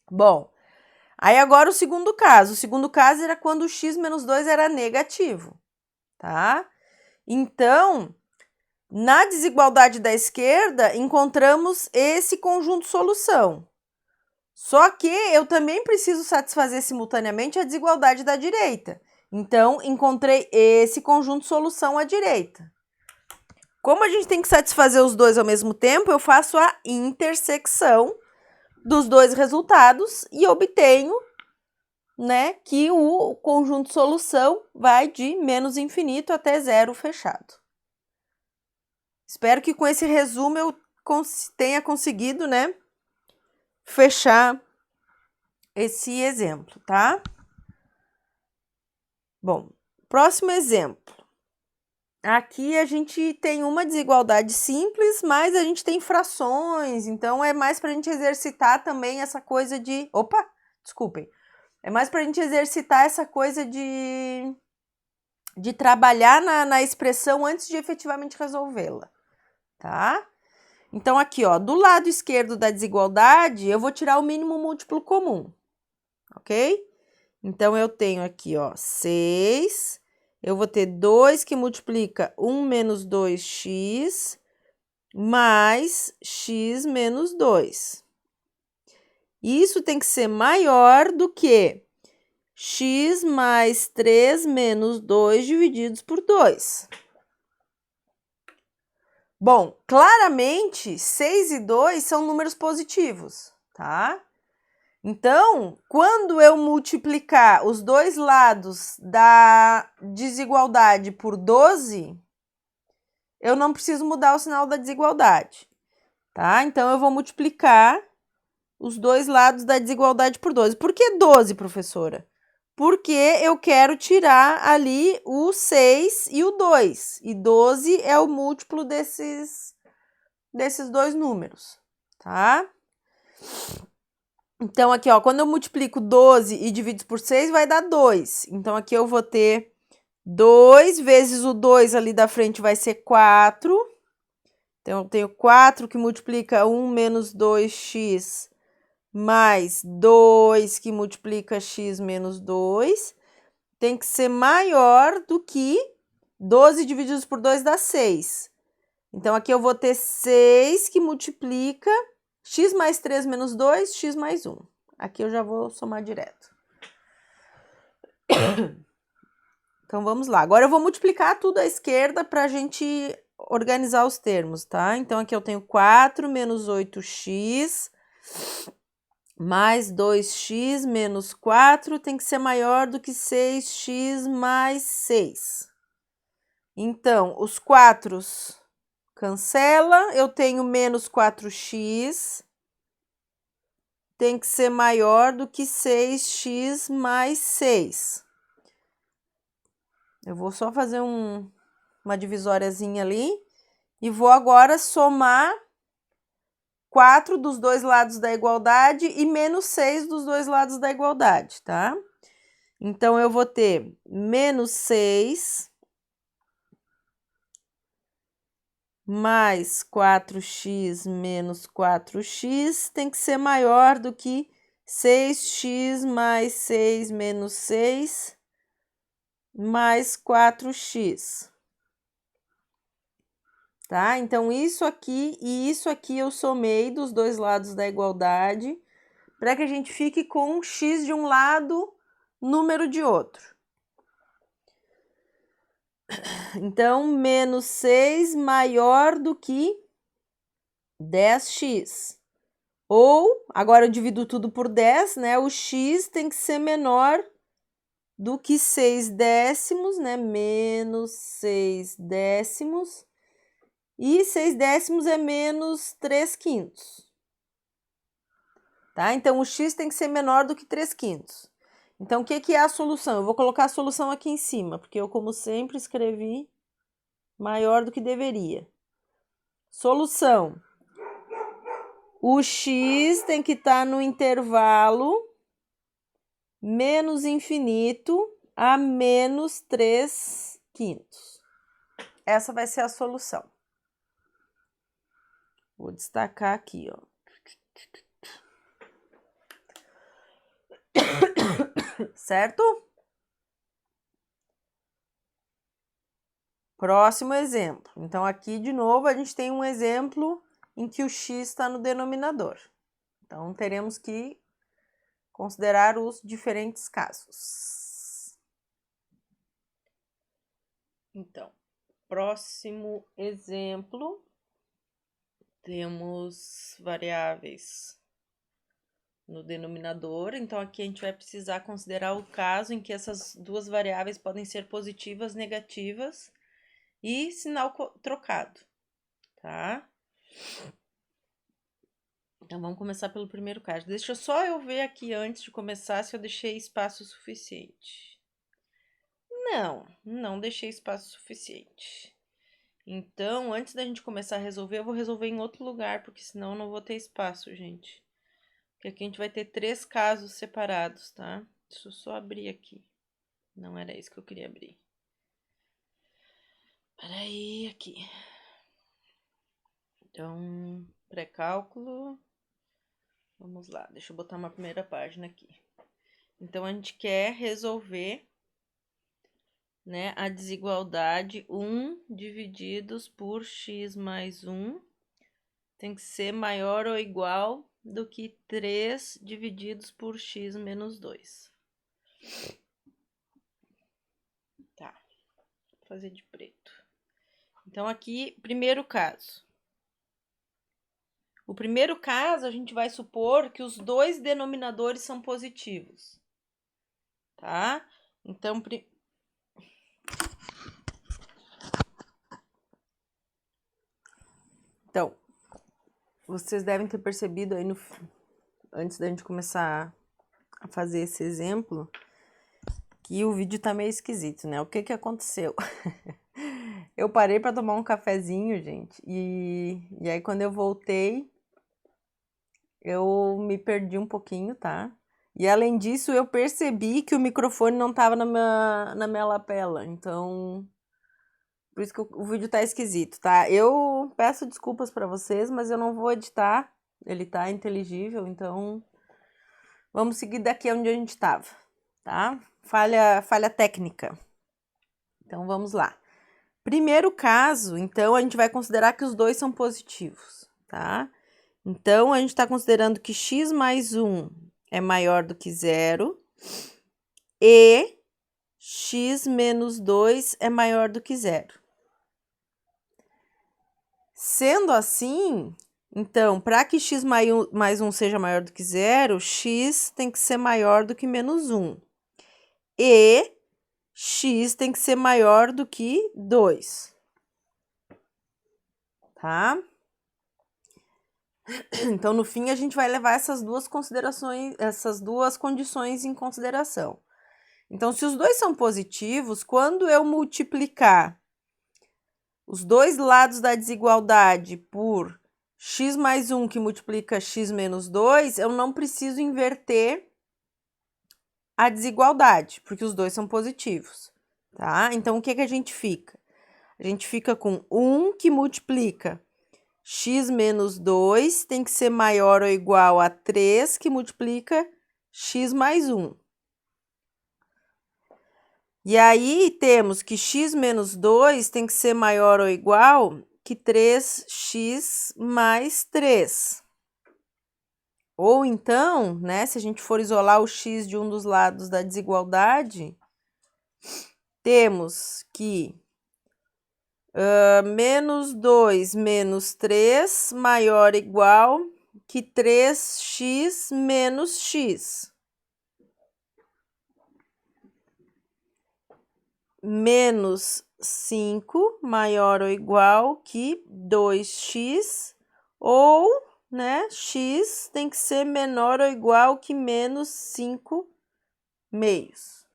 Bom, aí agora o segundo caso. O segundo caso era quando o x menos 2 era negativo, tá? Então, na desigualdade da esquerda, encontramos esse conjunto solução. Só que eu também preciso satisfazer simultaneamente a desigualdade da direita. Então, encontrei esse conjunto solução à direita. Como a gente tem que satisfazer os dois ao mesmo tempo, eu faço a intersecção dos dois resultados e obtenho, né, que o conjunto solução vai de menos infinito até 0 fechado. Espero que com esse resumo eu tenha conseguido, né, fechar esse exemplo, tá? Bom, próximo exemplo. Aqui a gente tem uma desigualdade simples, mas a gente tem frações, então é mais para a gente exercitar também essa coisa de... Opa, desculpem. É mais para a gente exercitar essa coisa de trabalhar na expressão antes de efetivamente resolvê-la, tá? Então, aqui, ó, do lado esquerdo da desigualdade, eu vou tirar o mínimo múltiplo comum, ok? Então, eu tenho aqui, ó, 6... Eu vou ter 2 que multiplica 1 menos 2x mais x menos 2. Isso tem que ser maior do que x mais 3 menos 2 divididos por 2. Bom, claramente, 6 e 2 são números positivos, tá? Então, quando eu multiplicar os dois lados da desigualdade por 12, eu não preciso mudar o sinal da desigualdade, tá? Então, eu vou multiplicar os dois lados da desigualdade por 12. Por que 12, professora? Porque eu quero tirar ali o 6 e o 2. E 12 é o múltiplo desses dois números, tá? Então, aqui, ó, quando eu multiplico 12 e divido por 6, vai dar 2. Então, aqui eu vou ter 2 vezes o 2 ali da frente vai ser 4. Então, eu tenho 4 que multiplica 1 menos 2x mais 2 que multiplica x menos 2. Tem que ser maior do que 12 divididos por 2 dá 6. Então, aqui eu vou ter 6 que multiplica x mais 3 menos 2, x mais 1. Aqui eu já vou somar direto. Então, vamos lá. Agora eu vou multiplicar tudo à esquerda para a gente organizar os termos, tá? Então, aqui eu tenho 4 menos 8x mais 2x menos 4 tem que ser maior do que 6x mais 6. Então, os 4 cancela, eu tenho menos 4x, tem que ser maior do que 6x mais 6. Eu vou só fazer uma divisóriazinha ali e vou agora somar 4 dos dois lados da igualdade e menos 6 dos dois lados da igualdade, tá? Então, eu vou ter menos 6 mais 4x menos 4x tem que ser maior do que 6x mais 6 menos 6 mais 4x. Tá? Então, isso aqui e isso aqui eu somei dos dois lados da igualdade para que a gente fique com x de um lado, número de outro. Então, menos 6 maior do que 10x. Ou, agora eu divido tudo por 10, né? O x tem que ser menor do que 6 décimos, né? Menos 6 décimos. E 6 décimos é menos 3 quintos. Tá? Então, o x tem que ser menor do que 3 quintos. Então, o que é a solução? Eu vou colocar a solução aqui em cima, porque eu, como sempre, escrevi maior do que deveria. Solução. O x tem que estar no intervalo menos infinito a menos 3 quintos. Essa vai ser a solução. Vou destacar aqui, ó. Certo? Próximo exemplo. Então, aqui, de novo, a gente tem um exemplo em que o x está no denominador. Então, teremos que considerar os diferentes casos. Então, próximo exemplo, temos variáveis no denominador. Então, aqui a gente vai precisar considerar o caso em que essas duas variáveis podem ser positivas, negativas e sinal trocado, tá? Então, vamos começar pelo primeiro caso. Deixa só eu ver aqui antes de começar se eu deixei espaço suficiente. Não deixei espaço suficiente. Então, antes da gente começar a resolver, eu vou resolver em outro lugar, porque senão eu não vou ter espaço, gente. Porque aqui a gente vai ter 3 casos separados, tá? Deixa eu só abrir aqui. Não era isso que eu queria abrir. Peraí, aqui. Então, pré-cálculo. Vamos lá, deixa eu botar uma primeira página aqui. Então, a gente quer resolver, né, a desigualdade 1 divididos por x mais 1 tem que ser maior ou igual do que 3 divididos por x menos 2. Tá, vou fazer de preto. Então, aqui, primeiro caso. O primeiro caso, a gente vai supor que os dois denominadores são positivos, tá? Então, vocês devem ter percebido aí antes da gente começar a fazer esse exemplo, que o vídeo tá meio esquisito, né? O que aconteceu? Eu parei para tomar um cafezinho, gente, e aí quando eu voltei, eu me perdi um pouquinho, tá? E além disso, eu percebi que o microfone não tava na minha lapela, então por isso que o vídeo tá esquisito, tá? Eu peço desculpas para vocês, mas eu não vou editar, ele tá inteligível, então vamos seguir daqui onde a gente tava, tá? Falha técnica. Então vamos lá. Primeiro caso, então, a gente vai considerar que os dois são positivos, tá? Então, a gente está considerando que x mais 1 é maior do que 0 e x menos 2 é maior do que 0. Sendo assim, então, para que x mais 1 seja maior do que 0, x tem que ser maior do que menos 1. E x tem que ser maior do que 2. Tá? Então, no fim, a gente vai levar essas duas condições em consideração. Então, se os dois são positivos, quando eu multiplicar os dois lados da desigualdade por x mais 1 que multiplica x menos 2, eu não preciso inverter a desigualdade, porque os dois são positivos, tá? Então, o que a gente fica? A gente fica com 1 que multiplica x menos 2 tem que ser maior ou igual a 3 que multiplica x mais 1. E aí, temos que x menos 2 tem que ser maior ou igual que 3x mais 3. Ou então, né, se a gente for isolar o x de um dos lados da desigualdade, temos que menos 2 menos 3 maior ou igual que 3x menos x. Menos 5 maior ou igual que 2x, ou, né, x tem que ser menor ou igual que menos 5 meios.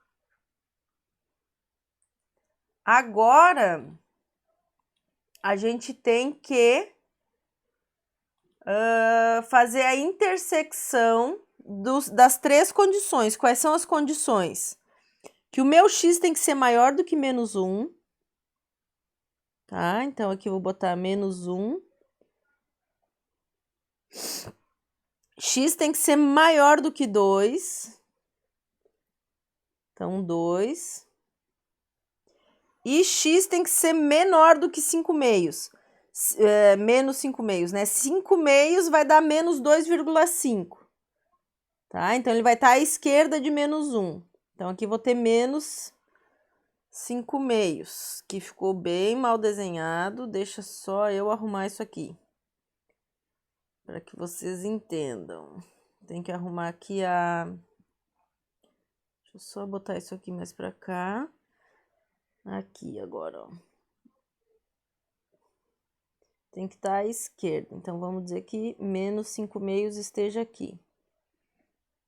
Agora, a gente tem que fazer a intersecção das três condições. Quais são as condições? Que o meu x tem que ser maior do que menos 1. Tá? Então, aqui eu vou botar menos 1. X tem que ser maior do que 2. Então, 2. E x tem que ser menor do que 5 meios. Menos 5 meios, né? 5 meios vai dar menos 2,5. Tá? Então, ele vai estar à esquerda de menos 1. Então, aqui vou ter menos 5 meios, que ficou bem mal desenhado. Deixa só eu arrumar isso aqui, para que vocês entendam. Tem que arrumar aqui a... Deixa eu só botar isso aqui mais para cá. Aqui agora, ó. Tem que estar à esquerda. Então, vamos dizer que menos 5 meios esteja aqui.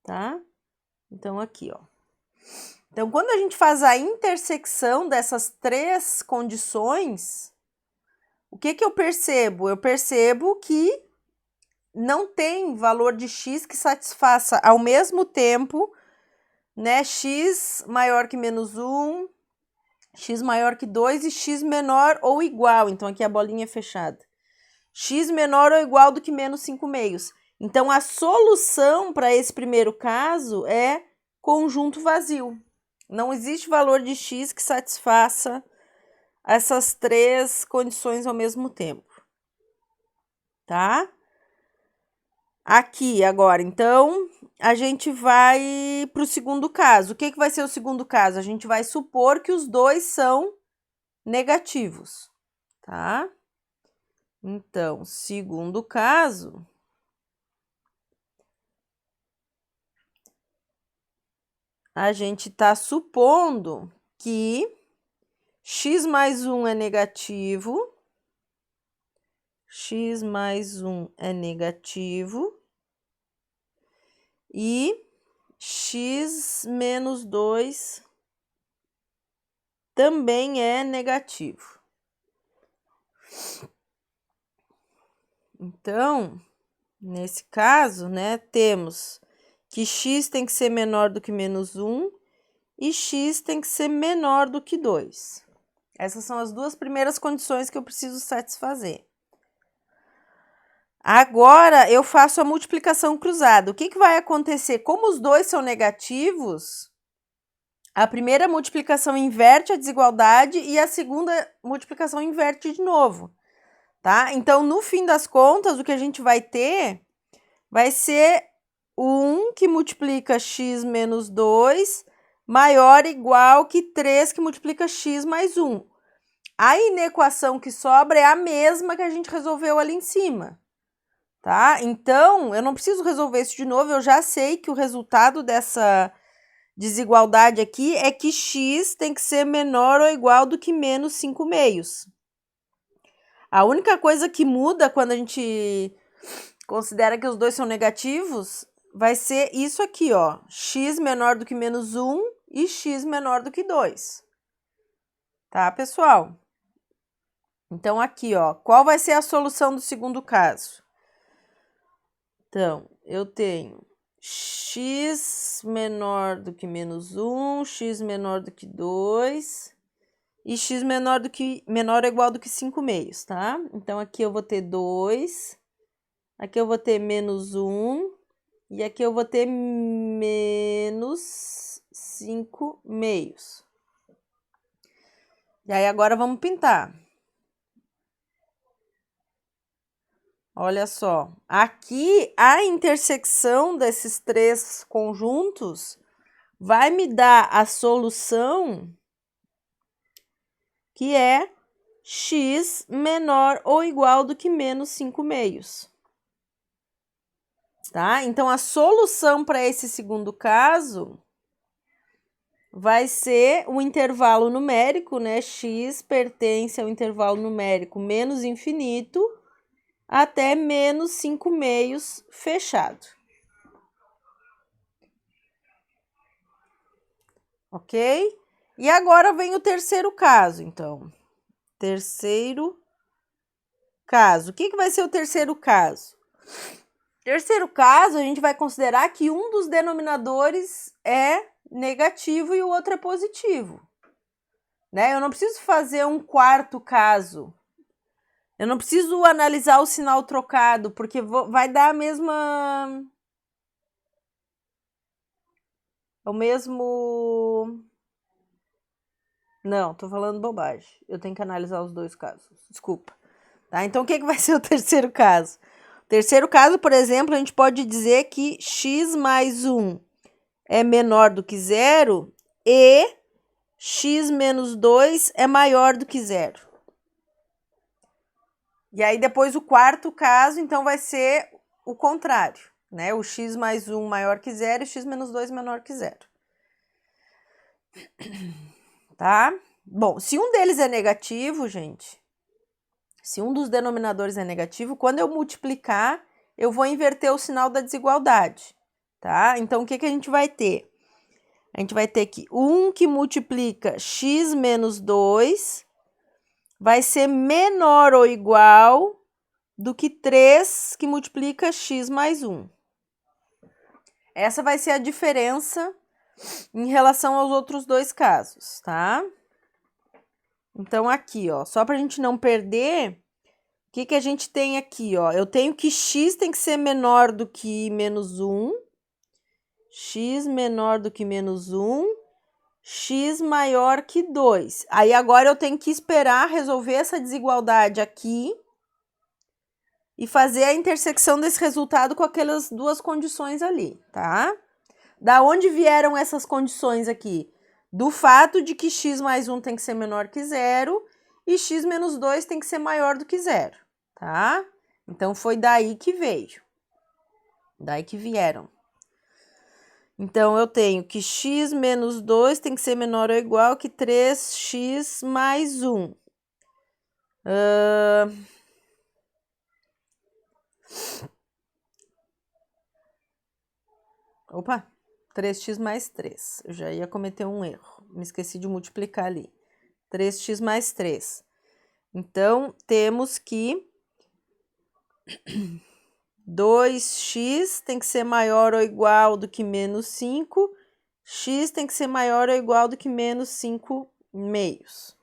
Tá? Então, aqui, ó. Então, quando a gente faz a intersecção dessas três condições, o que eu percebo? Eu percebo que não tem valor de x que satisfaça ao mesmo tempo, né, x maior que menos 1, x maior que 2 e x menor ou igual. Então, aqui a bolinha é fechada. X menor ou igual do que menos 5 meios. Então, a solução para esse primeiro caso é conjunto vazio. Não existe valor de x que satisfaça essas três condições ao mesmo tempo. Tá? Aqui, agora, então, a gente vai para o segundo caso. O que vai ser o segundo caso? A gente vai supor que os dois são negativos, tá? Então, segundo caso, a gente está supondo que x mais 1 é negativo, x mais 1 é negativo e x menos 2 também é negativo. Então, nesse caso, né, temos que x tem que ser menor do que menos 1 e x tem que ser menor do que 2. Essas são as duas primeiras condições que eu preciso satisfazer. Agora, eu faço a multiplicação cruzada. O que vai acontecer? Como os dois são negativos, a primeira multiplicação inverte a desigualdade e a segunda multiplicação inverte de novo. tá? Então, no fim das contas, o que a gente vai ter vai ser o 1 que multiplica x menos 2 maior ou igual que 3 que multiplica x mais 1. A inequação que sobra é a mesma que a gente resolveu ali em cima, tá? Então, eu não preciso resolver isso de novo, eu já sei que o resultado dessa desigualdade aqui é que x tem que ser menor ou igual do que menos 5 meios. A única coisa que muda quando a gente considera que os dois são negativos vai ser isso aqui, ó. X menor do que menos 1 e x menor do que 2. Tá, pessoal? Então, aqui, ó. Qual vai ser a solução do segundo caso? Então, eu tenho x menor do que menos 1, x menor do que 2 e x menor ou igual do que 5 meios, tá? Então, aqui eu vou ter 2, aqui eu vou ter menos 1 e aqui eu vou ter menos 5 meios. E aí, agora vamos pintar. Olha só, aqui a intersecção desses três conjuntos vai me dar a solução que é x menor ou igual do que menos 5 meios. Tá? Então, a solução para esse segundo caso vai ser o intervalo numérico, né? X pertence ao intervalo numérico menos infinito até menos 5 meios fechado. Ok? E agora vem o terceiro caso, então. Terceiro caso. O que vai ser o terceiro caso? Terceiro caso, a gente vai considerar que um dos denominadores é negativo e o outro é positivo. Né? Eu não preciso fazer um quarto caso. Eu não preciso analisar o sinal trocado, porque vai dar a mesma... o mesmo... Não, tô falando bobagem. Eu tenho que analisar os dois casos. Desculpa. Tá? Então, o que vai ser o terceiro caso? O terceiro caso, por exemplo, a gente pode dizer que x mais 1 é menor do que zero e x menos 2 é maior do que zero. E aí, depois, o quarto caso, então, vai ser o contrário, né? O x mais 1 maior que zero e x menos 2 menor que zero. Tá? Bom, se um deles é negativo, gente, se um dos denominadores é negativo, quando eu multiplicar, eu vou inverter o sinal da desigualdade, tá? Então, o que a gente vai ter? A gente vai ter que 1 que multiplica x menos 2 vai ser menor ou igual do que 3 que multiplica x mais 1. Essa vai ser a diferença em relação aos outros dois casos, tá? Então, aqui, ó, só para a gente não perder, o que a gente tem aqui, ó? Eu tenho que x tem que ser menor do que menos 1, x menor do que menos 1, x maior que 2. Aí, agora eu tenho que esperar resolver essa desigualdade aqui e fazer a intersecção desse resultado com aquelas duas condições ali, tá? Da onde vieram essas condições aqui? Do fato de que x mais 1 tem que ser menor que zero e x menos 2 tem que ser maior do que zero, tá? Então, foi daí que veio. Daí que vieram. Então, eu tenho que x menos 2 tem que ser menor ou igual que 3x mais 1. Opa! 3x mais 3. Eu já ia cometer um erro. Me esqueci de multiplicar ali. 3x mais 3. Então, temos que 2x tem que ser maior ou igual do que menos 5. X tem que ser maior ou igual do que menos 5 meios.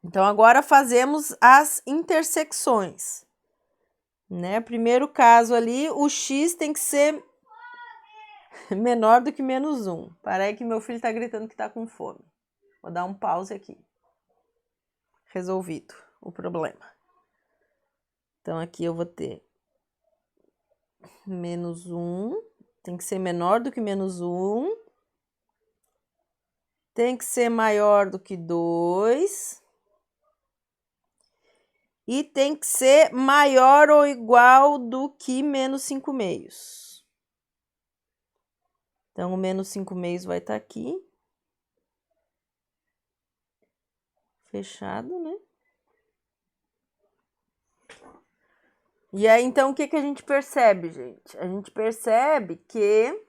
Então, agora fazemos as intersecções. Né? Primeiro caso ali, o x tem que ser menor do que menos 1. Parece que meu filho está gritando que está com fome. Vou dar um pause aqui. resolvido o problema. Então, aqui eu vou ter menos 1, tem que ser menor do que menos 1, tem que ser maior do que 2, e tem que ser maior ou igual do que menos 5/2. Então, o menos 5/2 vai estar aqui. Fechado, né? E aí, então, o que a gente percebe, gente? A gente percebe que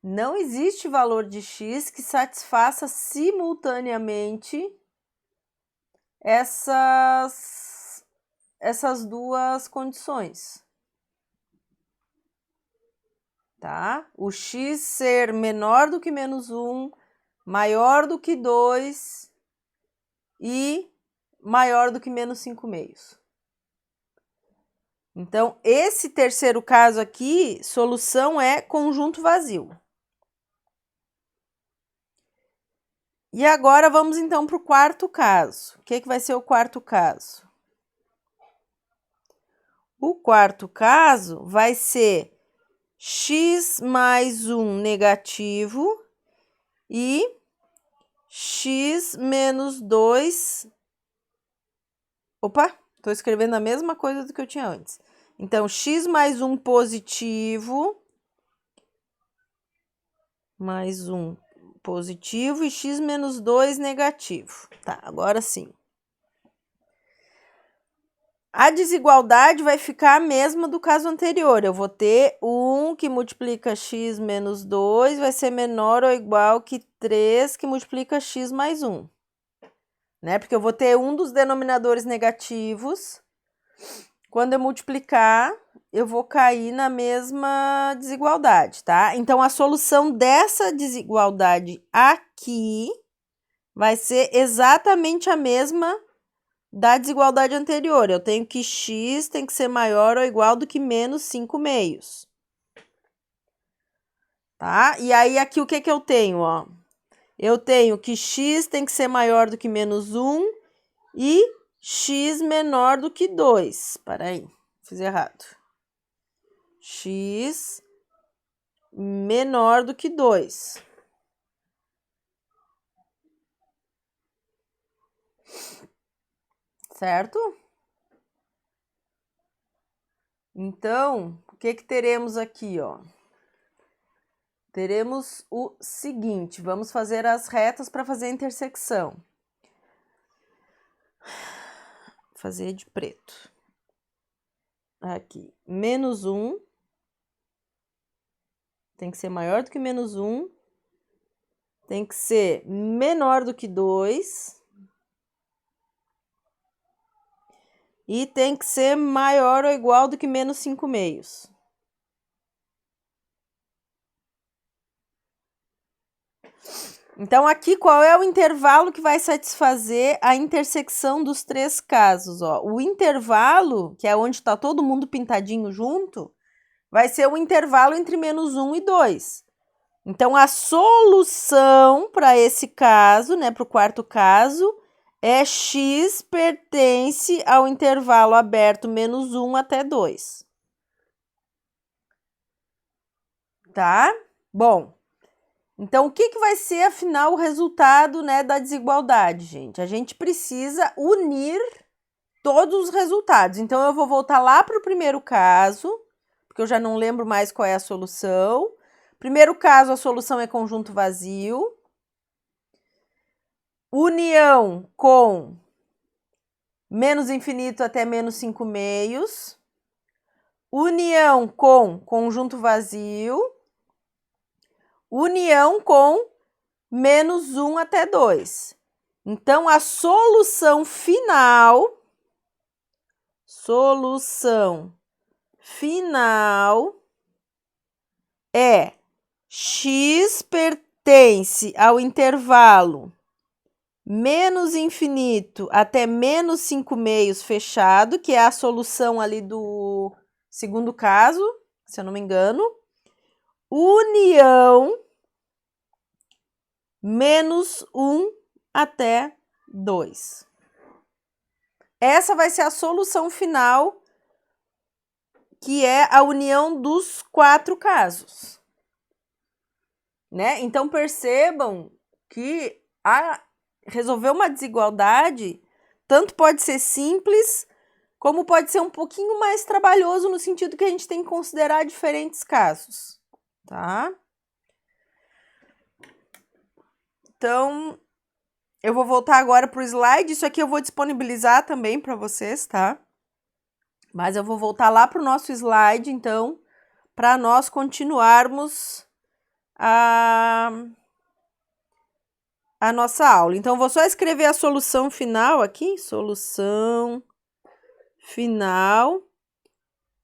não existe valor de x que satisfaça simultaneamente essas duas condições. Tá? O x ser menor do que menos 1, maior do que 2 e maior do que menos 5/2. Então, esse terceiro caso aqui, solução é conjunto vazio. E agora vamos então para o quarto caso. O que vai ser o quarto caso? O quarto caso vai ser x mais 1 negativo e x menos 2... Opa, estou escrevendo a mesma coisa do que eu tinha antes. Então, x mais 1 positivo, mais 1 positivo e x menos 2 negativo. Tá, agora sim. A desigualdade vai ficar a mesma do caso anterior. Eu vou ter 1 que multiplica x menos 2, vai ser menor ou igual que 3 que multiplica x mais 1. Né? Porque eu vou ter um dos denominadores negativos. Quando eu multiplicar, eu vou cair na mesma desigualdade, tá? Então, a solução dessa desigualdade aqui vai ser exatamente a mesma da desigualdade anterior. Eu tenho que x tem que ser maior ou igual do que menos 5/2. Tá? E aí, aqui, o que eu tenho, ó? Eu tenho que x tem que ser maior do que menos 1 e x menor do que 2. Para aí, fiz errado. X menor do que 2. Certo? Então, o que teremos aqui, ó? Teremos o seguinte, vamos fazer as retas para fazer a intersecção. Fazer de preto. Aqui, menos 1. Tem que ser maior do que menos 1. Tem que ser menor do que 2. E tem que ser maior ou igual do que menos 5/2. Então, aqui, qual é o intervalo que vai satisfazer a intersecção dos três casos? Ó? O intervalo, que é onde está todo mundo pintadinho junto, vai ser o intervalo entre menos 1 e 2. Então, a solução para esse caso, né, para o quarto caso, é x pertence ao intervalo aberto menos 1 até 2. Tá? Bom, então o que vai ser, afinal, o resultado, né, da desigualdade, gente? A gente precisa unir todos os resultados. Então, eu vou voltar lá para o primeiro caso, porque eu já não lembro mais qual é a solução. Primeiro caso, a solução é conjunto vazio. União com menos infinito até menos 5/2. União com conjunto vazio. União com menos 1 até 2. Então, a solução final é x pertence ao intervalo menos infinito até menos 5/2 fechado, que é a solução ali do segundo caso, se eu não me engano, união menos 1 até 2. essa vai ser a solução final, que é a união dos 4 casos, né? Então, percebam que resolver uma desigualdade tanto pode ser simples, como pode ser um pouquinho mais trabalhoso, no sentido que a gente tem que considerar diferentes casos, tá? Então, eu vou voltar agora para o slide. Isso aqui eu vou disponibilizar também para vocês, tá? Mas eu vou voltar lá para o nosso slide, então, para nós continuarmos a nossa aula. Então, eu vou só escrever a solução final aqui. Solução final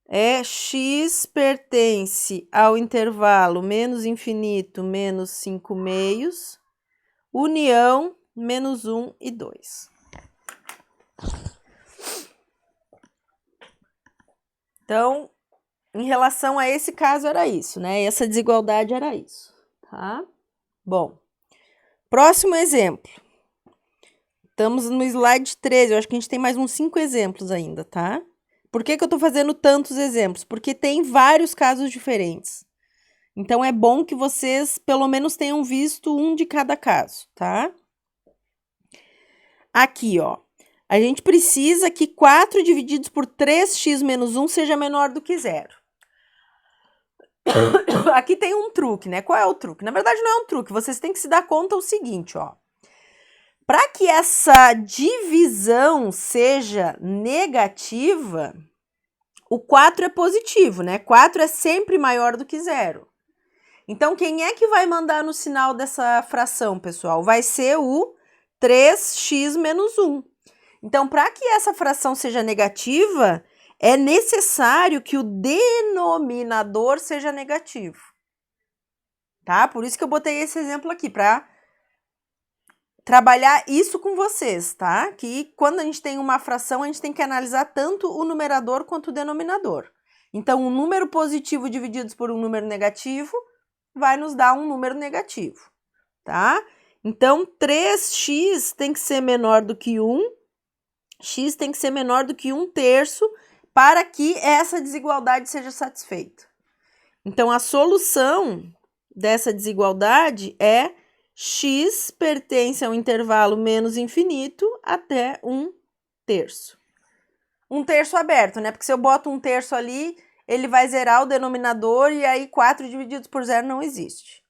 é x pertence ao intervalo menos infinito menos 5 meios, união menos 1 e 2. Então, em relação a esse caso era isso, né? Essa desigualdade era isso, tá? Bom, próximo exemplo. Estamos no slide 13, eu acho que a gente tem mais uns 5 exemplos ainda, tá? Por que eu tô fazendo tantos exemplos? Porque tem vários casos diferentes. Então, é bom que vocês, pelo menos, tenham visto um de cada caso, tá? Aqui, ó. A gente precisa que 4 divididos por 3x menos 1 seja menor do que 0. Aqui tem um truque, né? Qual é o truque? Na verdade, não é um truque. Vocês têm que se dar conta o seguinte, ó. Para que essa divisão seja negativa, o 4 é positivo, né? 4 é sempre maior do que 0. Então, quem é que vai mandar no sinal dessa fração, pessoal? Vai ser o 3x menos 1. Então, para que essa fração seja negativa, é necessário que o denominador seja negativo. Tá? Por isso que eu botei esse exemplo aqui, para trabalhar isso com vocês, tá? Que quando a gente tem uma fração, a gente tem que analisar tanto o numerador quanto o denominador. Então, um número positivo dividido por um número negativo vai nos dar um número negativo, tá? Então, 3x tem que ser menor do que 1, x tem que ser menor do que 1/3 para que essa desigualdade seja satisfeita. Então, a solução dessa desigualdade é x pertence ao intervalo menos infinito até 1/3. 1/3 aberto, né? Porque se eu boto 1/3 ali, ele vai zerar o denominador e aí 4 divididos por 0 não existe.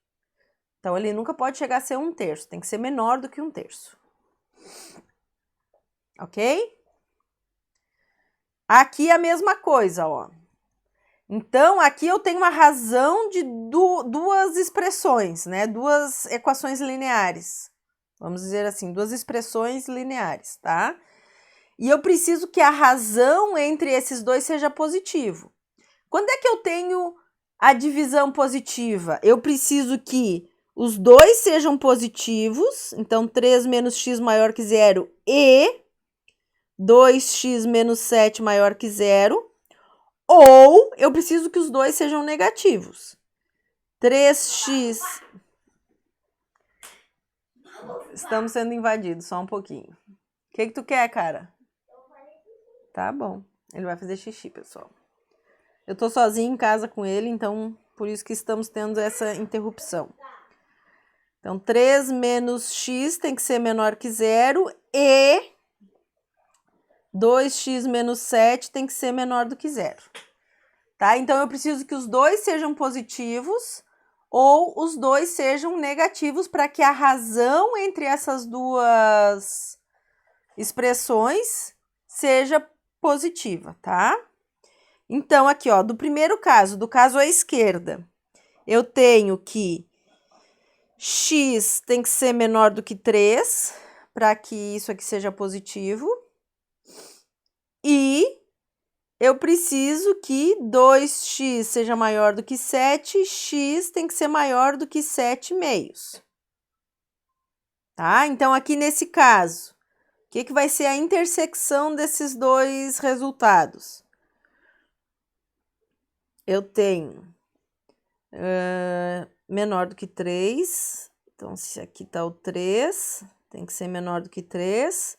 Então, ele nunca pode chegar a ser 1/3, tem que ser menor do que 1/3. Ok? Aqui a mesma coisa, ó. Então, aqui eu tenho uma razão de duas expressões, né? Duas equações lineares. Vamos dizer assim, duas expressões lineares, tá? E eu preciso que a razão entre esses dois seja positivo. Quando é que eu tenho a divisão positiva? Eu preciso que os dois sejam positivos, então 3 menos x maior que 0 e 2x menos 7 maior que 0, ou eu preciso que os dois sejam negativos. 3x... Estamos sendo invadidos, só um pouquinho. O que tu quer, cara? Tá bom. Ele vai fazer xixi, pessoal. Eu tô sozinha em casa com ele, então por isso que estamos tendo essa interrupção. Então, 3 menos x tem que ser menor que 0 e 2x menos 7 tem que ser menor do que 0. Tá? Então, eu preciso que os dois sejam positivos ou os dois sejam negativos para que a razão entre essas duas expressões seja positiva, tá? Então, aqui, ó, do primeiro caso, do caso à esquerda, eu tenho que x tem que ser menor do que 3 para que isso aqui seja positivo. E eu preciso que 2x seja maior do que 7, x tem que ser maior do que 7 meios. Tá? Então, aqui nesse caso, o que vai ser a intersecção desses dois resultados? Eu tenho menor do que 3, então se aqui está o 3, tem que ser menor do que 3,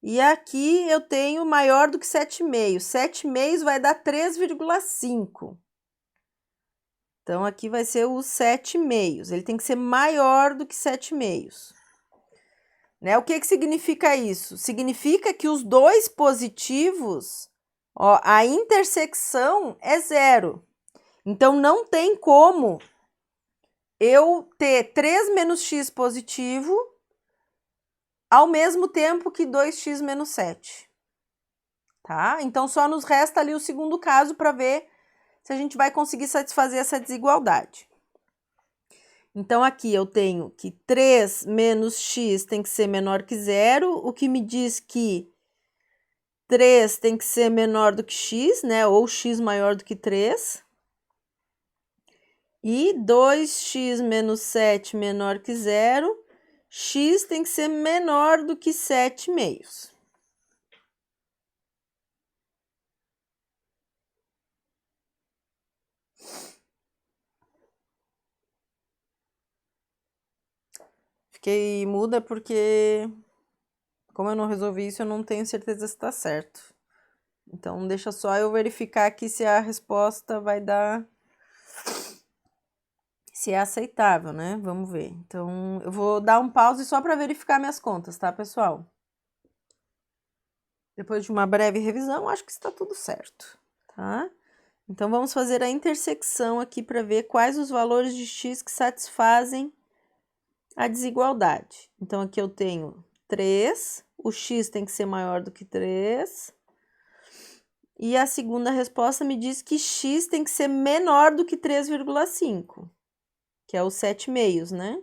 E aqui eu tenho maior do que 7,5. 7,5 vai dar 3,5. Então, aqui vai ser o 7,5. Ele tem que ser maior do que 7,5. Né? O que significa isso? Significa que os dois positivos, ó, a intersecção é 0. Então, não tem como eu ter 3 menos x positivo ao mesmo tempo que 2x menos 7. Tá? Então, só nos resta ali o segundo caso para ver se a gente vai conseguir satisfazer essa desigualdade. Então, aqui eu tenho que 3 menos x tem que ser menor que 0, o que me diz que 3 tem que ser menor do que x, né? Ou x maior do que 3. E 2x menos 7 menor que 0, x tem que ser menor do que 7,5. Fiquei muda porque, como eu não resolvi isso, eu não tenho certeza se está certo. Então, deixa só eu verificar aqui se a resposta vai dar... se é aceitável, né? Vamos ver. Então, eu vou dar um pause só para verificar minhas contas, tá, pessoal? Depois de uma breve revisão, acho que está tudo certo, tá? Então, vamos fazer a intersecção aqui para ver quais os valores de x que satisfazem a desigualdade. Então, aqui eu tenho 3, o x tem que ser maior do que 3. E a segunda resposta me diz que x tem que ser menor do que 3,5, que é os 7,5, né?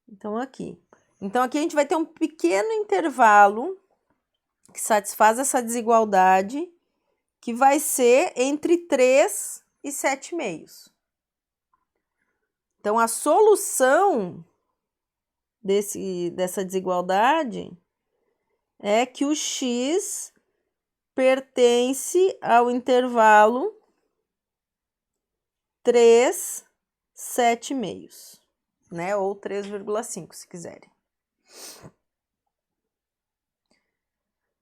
Então, aqui. Então, aqui a gente vai ter um pequeno intervalo que satisfaz essa desigualdade, que vai ser entre 3 e 7,5. Então, a solução dessa desigualdade é que o x pertence ao intervalo 3, 7,5, né? Ou 3,5, se quiserem.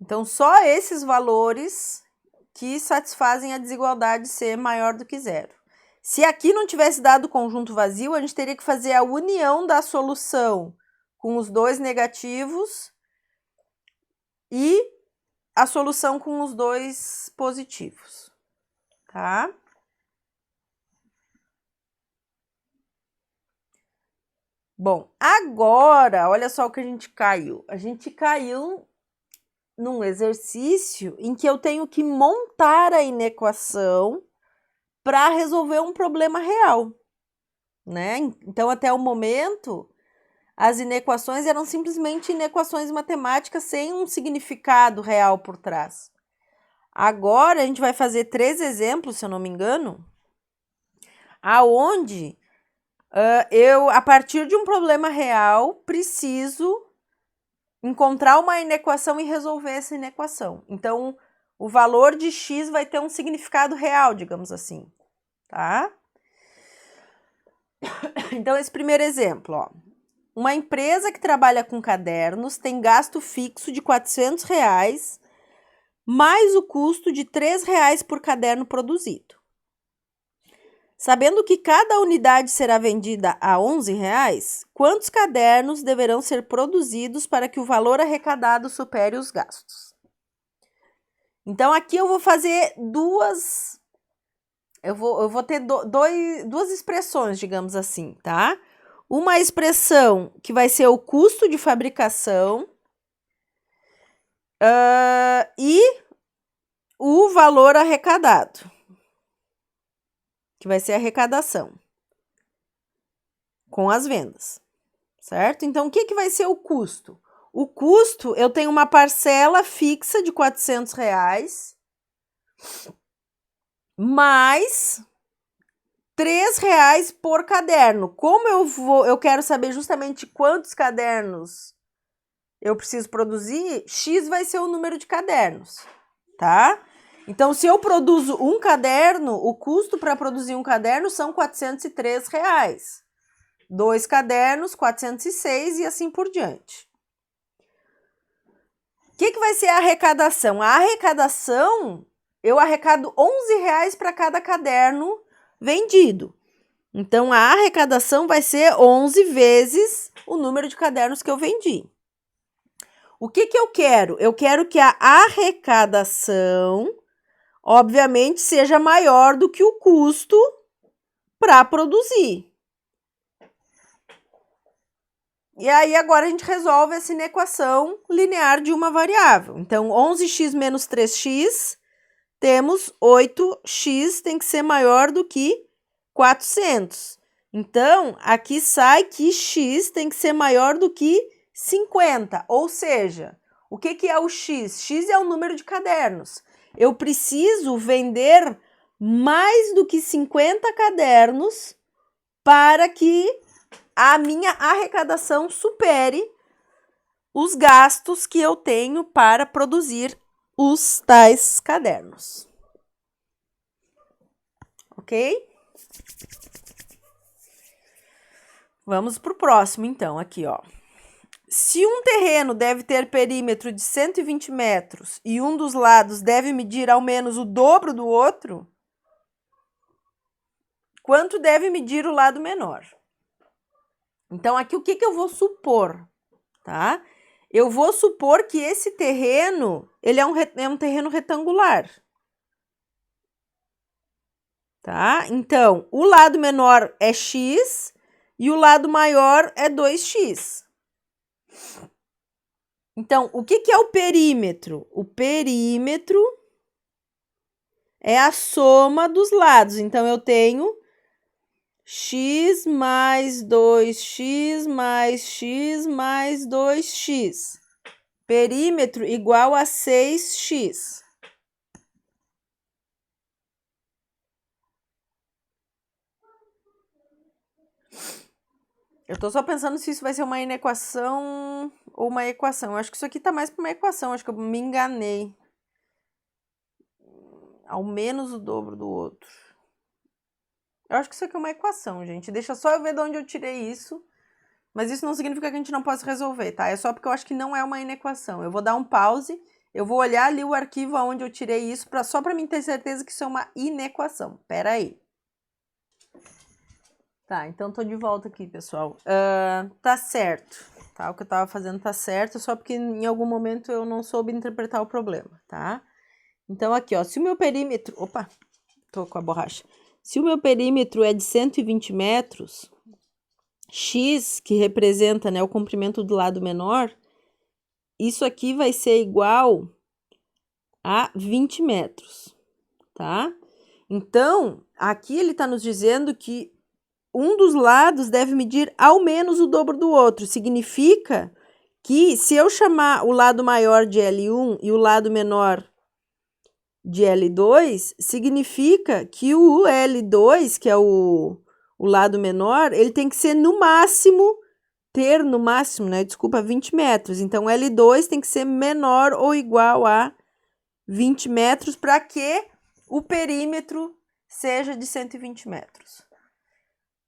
Então, só esses valores que satisfazem a desigualdade ser maior do que 0. Se aqui não tivesse dado conjunto vazio, a gente teria que fazer a união da solução com os dois negativos e a solução com os dois positivos, tá? Bom, agora, olha só o que a gente caiu. A gente caiu num exercício em que eu tenho que montar a inequação para resolver um problema real, né? Então, até o momento, as inequações eram simplesmente inequações matemáticas sem um significado real por trás. Agora, a gente vai fazer 3 exemplos, se eu não me engano, aonde eu, a partir de um problema real, preciso encontrar uma inequação e resolver essa inequação. Então, o valor de x vai ter um significado real, digamos assim, tá? Então, esse primeiro exemplo, ó. Uma empresa que trabalha com cadernos tem gasto fixo de R$400, mais o custo de R$3 por caderno produzido. Sabendo que cada unidade será vendida a R$11, quantos cadernos deverão ser produzidos para que o valor arrecadado supere os gastos? Então, aqui eu vou fazer duas... Eu vou ter duas expressões, digamos assim, tá? Uma expressão que vai ser o custo de fabricação e o valor arrecadado, que vai ser a arrecadação com as vendas, certo? Então, o que vai ser o custo? O custo, eu tenho uma parcela fixa de R$400, mais R$3 por caderno. Como eu quero saber justamente quantos cadernos eu preciso produzir, X vai ser o número de cadernos, tá? Então, se eu produzo um caderno, o custo para produzir um caderno são R$403. 2 cadernos, 406 e assim por diante. que vai ser a arrecadação? A arrecadação, eu arrecado R$11 para cada caderno vendido. Então, a arrecadação vai ser 11 vezes o número de cadernos que eu vendi. O que eu quero? Eu quero que a arrecadação, obviamente, seja maior do que o custo para produzir. E aí, agora a gente resolve essa inequação linear de uma variável. Então, 11x menos 3x, temos 8x tem que ser maior do que 400. Então, aqui sai que x tem que ser maior do que 50. Ou seja, o que é o x? X é o número de cadernos. Eu preciso vender mais do que 50 cadernos para que a minha arrecadação supere os gastos que eu tenho para produzir os tais cadernos. Ok? Vamos para o próximo, então, aqui, ó. Se um terreno deve ter perímetro de 120 metros e um dos lados deve medir ao menos o dobro do outro, quanto deve medir o lado menor? Então, aqui o que eu vou supor, tá? Eu vou supor que esse terreno, ele é um terreno retangular. Tá? Então, o lado menor é x e o lado maior é 2x. Então, o que é o perímetro? O perímetro é a soma dos lados. Então, eu tenho x mais 2x mais x mais 2x. Perímetro igual a 6x. Eu tô só pensando se isso vai ser uma inequação ou uma equação. Eu acho que isso aqui tá mais para uma equação. Acho que eu me enganei. Ao menos o dobro do outro. Eu acho que isso aqui é uma equação, gente. Deixa só eu ver de onde eu tirei isso. Mas isso não significa que a gente não possa resolver, tá? É só porque eu acho que não é uma inequação. Eu vou dar um pause. Eu vou olhar ali o arquivo onde eu tirei isso só para mim ter certeza que isso é uma inequação. Pera aí. Tá, então tô de volta aqui, pessoal. Tá certo, tá? O que eu tava fazendo tá certo, só porque em algum momento eu não soube interpretar o problema, tá? Então aqui, ó, se o meu perímetro... Opa, tô com a borracha. Se o meu perímetro é de 120 metros, x, que representa, né, o comprimento do lado menor, isso aqui vai ser igual a 20 metros, tá? Então, aqui ele tá nos dizendo que um dos lados deve medir ao menos o dobro do outro. Significa que se eu chamar o lado maior de L1 e o lado menor de L2, significa que o L2, que é o lado menor, ele tem que ser no máximo, né? Desculpa, 20 metros. Então, L2 tem que ser menor ou igual a 20 metros para que o perímetro seja de 120 metros.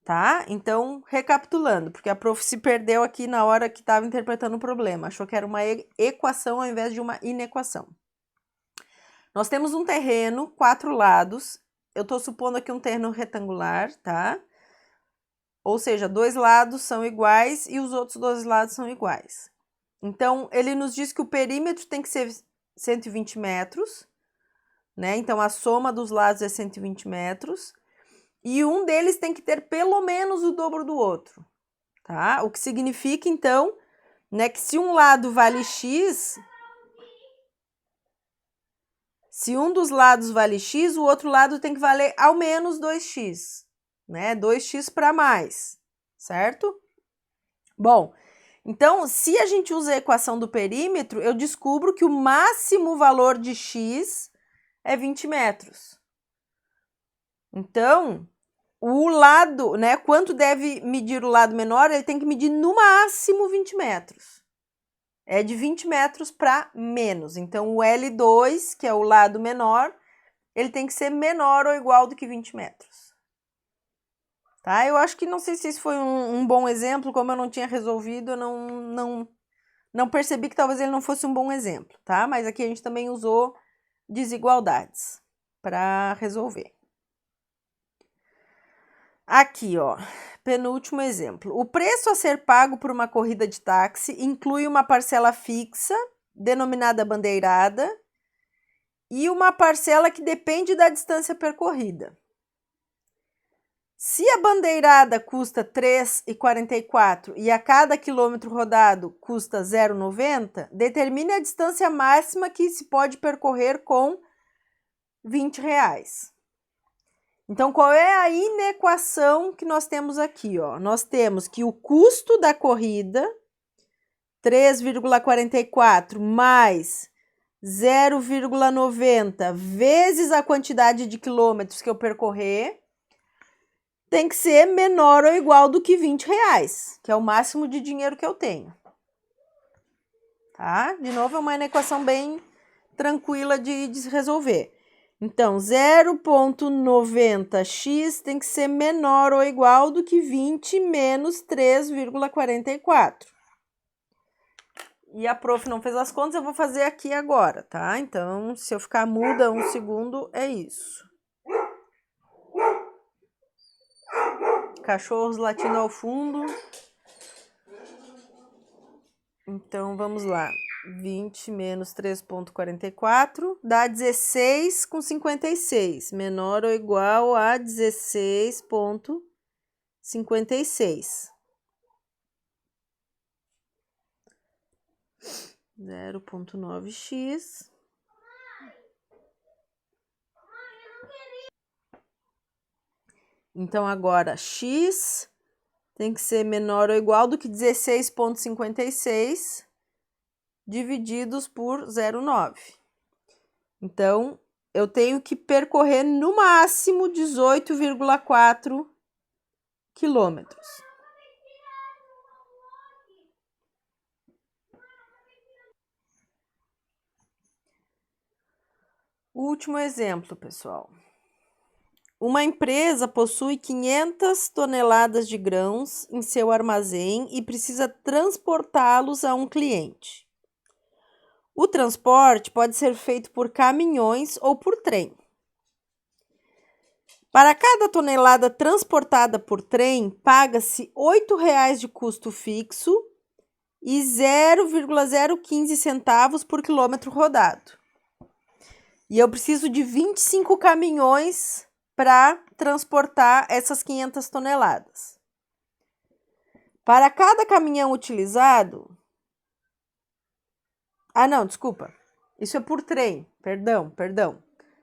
Tá? Então, recapitulando, porque a prof se perdeu aqui na hora que estava interpretando o problema. Achou que era uma equação ao invés de uma inequação. Nós temos um terreno, 4 lados. Eu estou supondo aqui um terreno retangular, tá? Ou seja, 2 lados são iguais e os outros 2 lados são iguais. Então, ele nos diz que o perímetro tem que ser 120 metros, né? Então, a soma dos lados é 120 metros. E um deles tem que ter pelo menos o dobro do outro, tá? O que significa, então, né, que se um lado vale x, se um dos lados vale x, o outro lado tem que valer ao menos 2x, né? 2x para mais, certo? Bom, então, se a gente usa a equação do perímetro, eu descubro que o máximo valor de x é 20 metros. Então, o lado, né? Quanto deve medir o lado menor? Ele tem que medir no máximo 20 metros. É de 20 metros para menos. Então, o L2, que é o lado menor, ele tem que ser menor ou igual do que 20 metros. Tá? Eu acho que, não sei se isso foi um bom exemplo, como eu não tinha resolvido, eu não não percebi que talvez ele não fosse um bom exemplo, tá? Mas aqui a gente também usou desigualdades para resolver. Aqui, ó, penúltimo exemplo. O preço a ser pago por uma corrida de táxi inclui uma parcela fixa, denominada bandeirada, e uma parcela que depende da distância percorrida. Se a bandeirada custa R$ 3,44 e a cada quilômetro rodado custa 0,90, determine a distância máxima que se pode percorrer com R$ 20. Então, qual é a inequação que nós temos aqui? Ó? Nós temos que o custo da corrida, 3,44 mais 0,90 vezes a quantidade de quilômetros que eu percorrer, tem que ser menor ou igual do que R$ 20, que é o máximo de dinheiro que eu tenho. Tá? De novo, é uma equação bem tranquila de resolver. Então, 0,90x tem que ser menor ou igual do que 20 menos 3,44. E a prof não fez as contas, eu vou fazer aqui agora, tá? Então, se eu ficar muda um segundo, é isso. Cachorros latindo ao fundo. Então, vamos lá. 20 menos 3,44 dá 16,56. Menor ou igual a 16,56. 0,9x. Então, agora, x tem que ser menor ou igual do que 16,56 divididos por 0,9. Então, eu tenho que percorrer no máximo 18,4 quilômetros. Último exemplo, pessoal. Uma empresa possui 500 toneladas de grãos em seu armazém e precisa transportá-los a um cliente. O transporte pode ser feito por caminhões ou por trem. Para cada tonelada transportada por trem, paga-se R$ 8,00 de custo fixo e 0,015 centavos por quilômetro rodado. E eu preciso de 25 caminhões para transportar essas 500 toneladas. Para cada caminhão utilizado... Ah, não, desculpa. Isso é por trem. Perdão.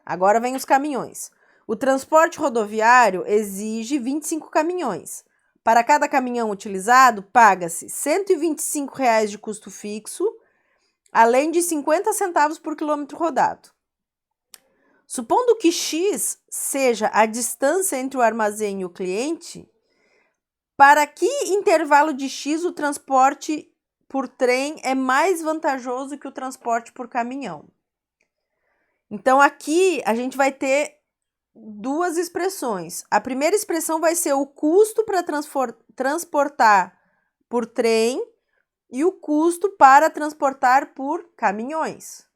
Agora vem os caminhões. O transporte rodoviário exige 25 caminhões. Para cada caminhão utilizado, paga-se R$ 125,00 de custo fixo, além de 50 centavos por quilômetro rodado. Supondo que x seja a distância entre o armazém e o cliente, para que intervalo de x o transporte por trem é mais vantajoso que o transporte por caminhão? Então, aqui a gente vai ter duas expressões. A primeira expressão vai ser o custo para transportar por trem e o custo para transportar por caminhões.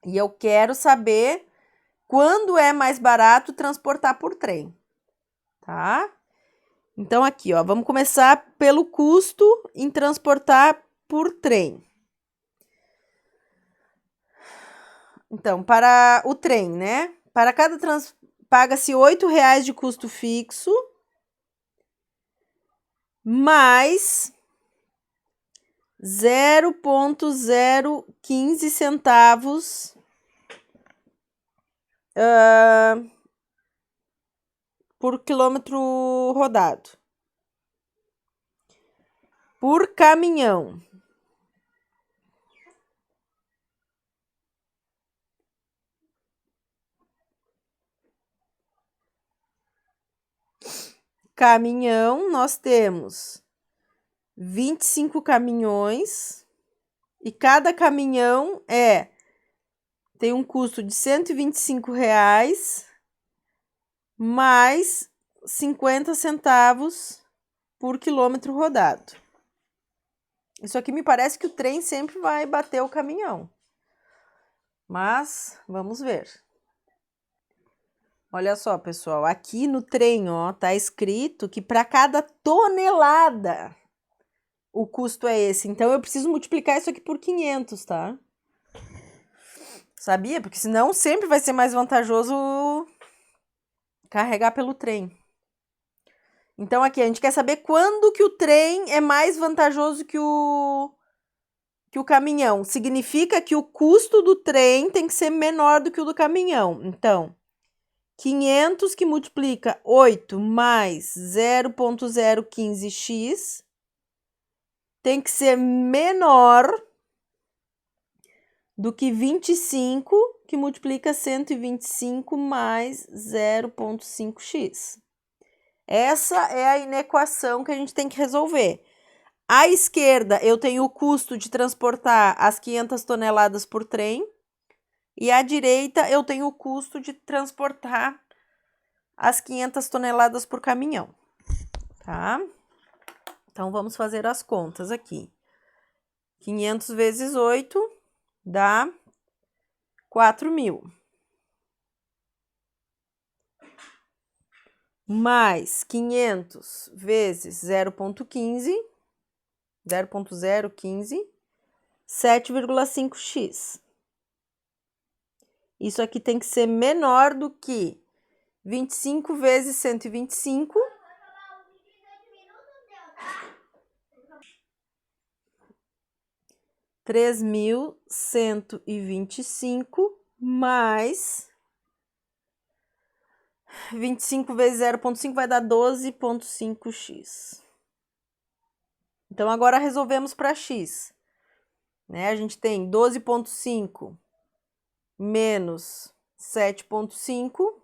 E eu quero saber quando é mais barato transportar por trem, tá? Então, aqui, ó, vamos começar pelo custo em transportar por trem. Então, para o trem, né? Para cada paga-se R$ 8,00 de custo fixo, mais 0,015 centavos por quilômetro rodado. Por caminhão. Caminhão, nós temos 25 caminhões e cada caminhão tem um custo de R$ 125,00 mais 50 centavos por quilômetro rodado. Isso aqui me parece que o trem sempre vai bater o caminhão. Mas, vamos ver. Olha só, pessoal, aqui no trem, ó, tá escrito que para cada tonelada o custo é esse. Então, eu preciso multiplicar isso aqui por 500, tá? Sabia? Porque senão sempre vai ser mais vantajoso carregar pelo trem. Então, aqui, a gente quer saber quando que o trem é mais vantajoso que o caminhão. Significa que o custo do trem tem que ser menor do que o do caminhão. Então, 500 que multiplica 8 mais 0,015x tem que ser menor do que 25 que multiplica 125 mais 0,5x. Essa é a inequação que a gente tem que resolver. À esquerda, eu tenho o custo de transportar as 500 toneladas por trem. E à direita, eu tenho o custo de transportar as 500 toneladas por caminhão. Tá? Então, vamos fazer as contas aqui. 500 vezes 8 dá 4.000. Mais 500 vezes 0,015, 7,5x. Isso aqui tem que ser menor do que 25 vezes 125. 3.125 mais 25 vezes 0,5 vai dar 12,5x. Então, agora resolvemos para x. Né? A gente tem 12,5 menos 7,5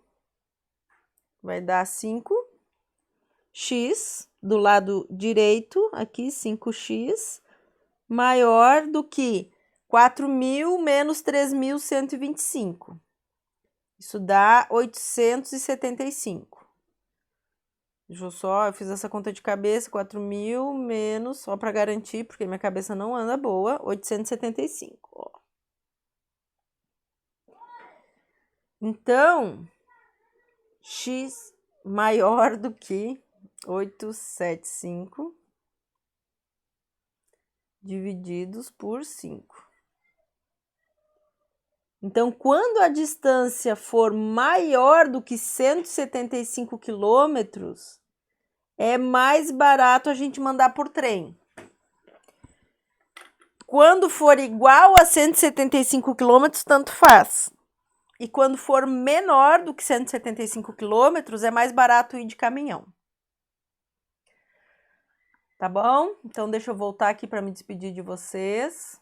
vai dar 5x. Do lado direito, aqui, 5x, maior do que 4.000 menos 3.125. Isso dá 875. Deixa eu só, eu fiz essa conta de cabeça, 4.000 menos, só para garantir, porque minha cabeça não anda boa, 875. Ó. Então, x maior do que 875 divididos por 5. Então, quando a distância for maior do que 175 quilômetros, é mais barato a gente mandar por trem. Quando for igual a 175 quilômetros, tanto faz. E quando for menor do que 175 quilômetros, é mais barato ir de caminhão. Tá bom? Então, deixa eu voltar aqui para me despedir de vocês.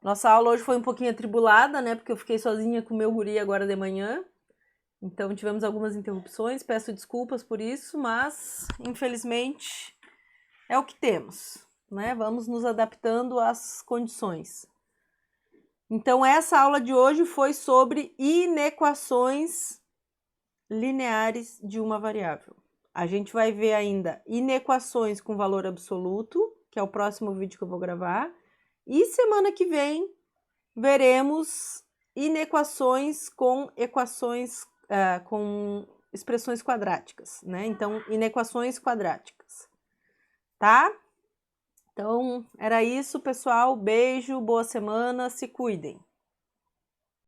Nossa aula hoje foi um pouquinho atribulada, né? Porque eu fiquei sozinha com o meu guri agora de manhã. Então, tivemos algumas interrupções. Peço desculpas por isso, mas, infelizmente, é o que temos, né? Vamos nos adaptando às condições. Então, essa aula de hoje foi sobre inequações lineares de uma variável. A gente vai ver ainda inequações com valor absoluto, que é o próximo vídeo que eu vou gravar. E semana que vem veremos inequações com equações, com expressões quadráticas, né? Então, inequações quadráticas, tá? Então, era isso, pessoal. Beijo, boa semana, se cuidem.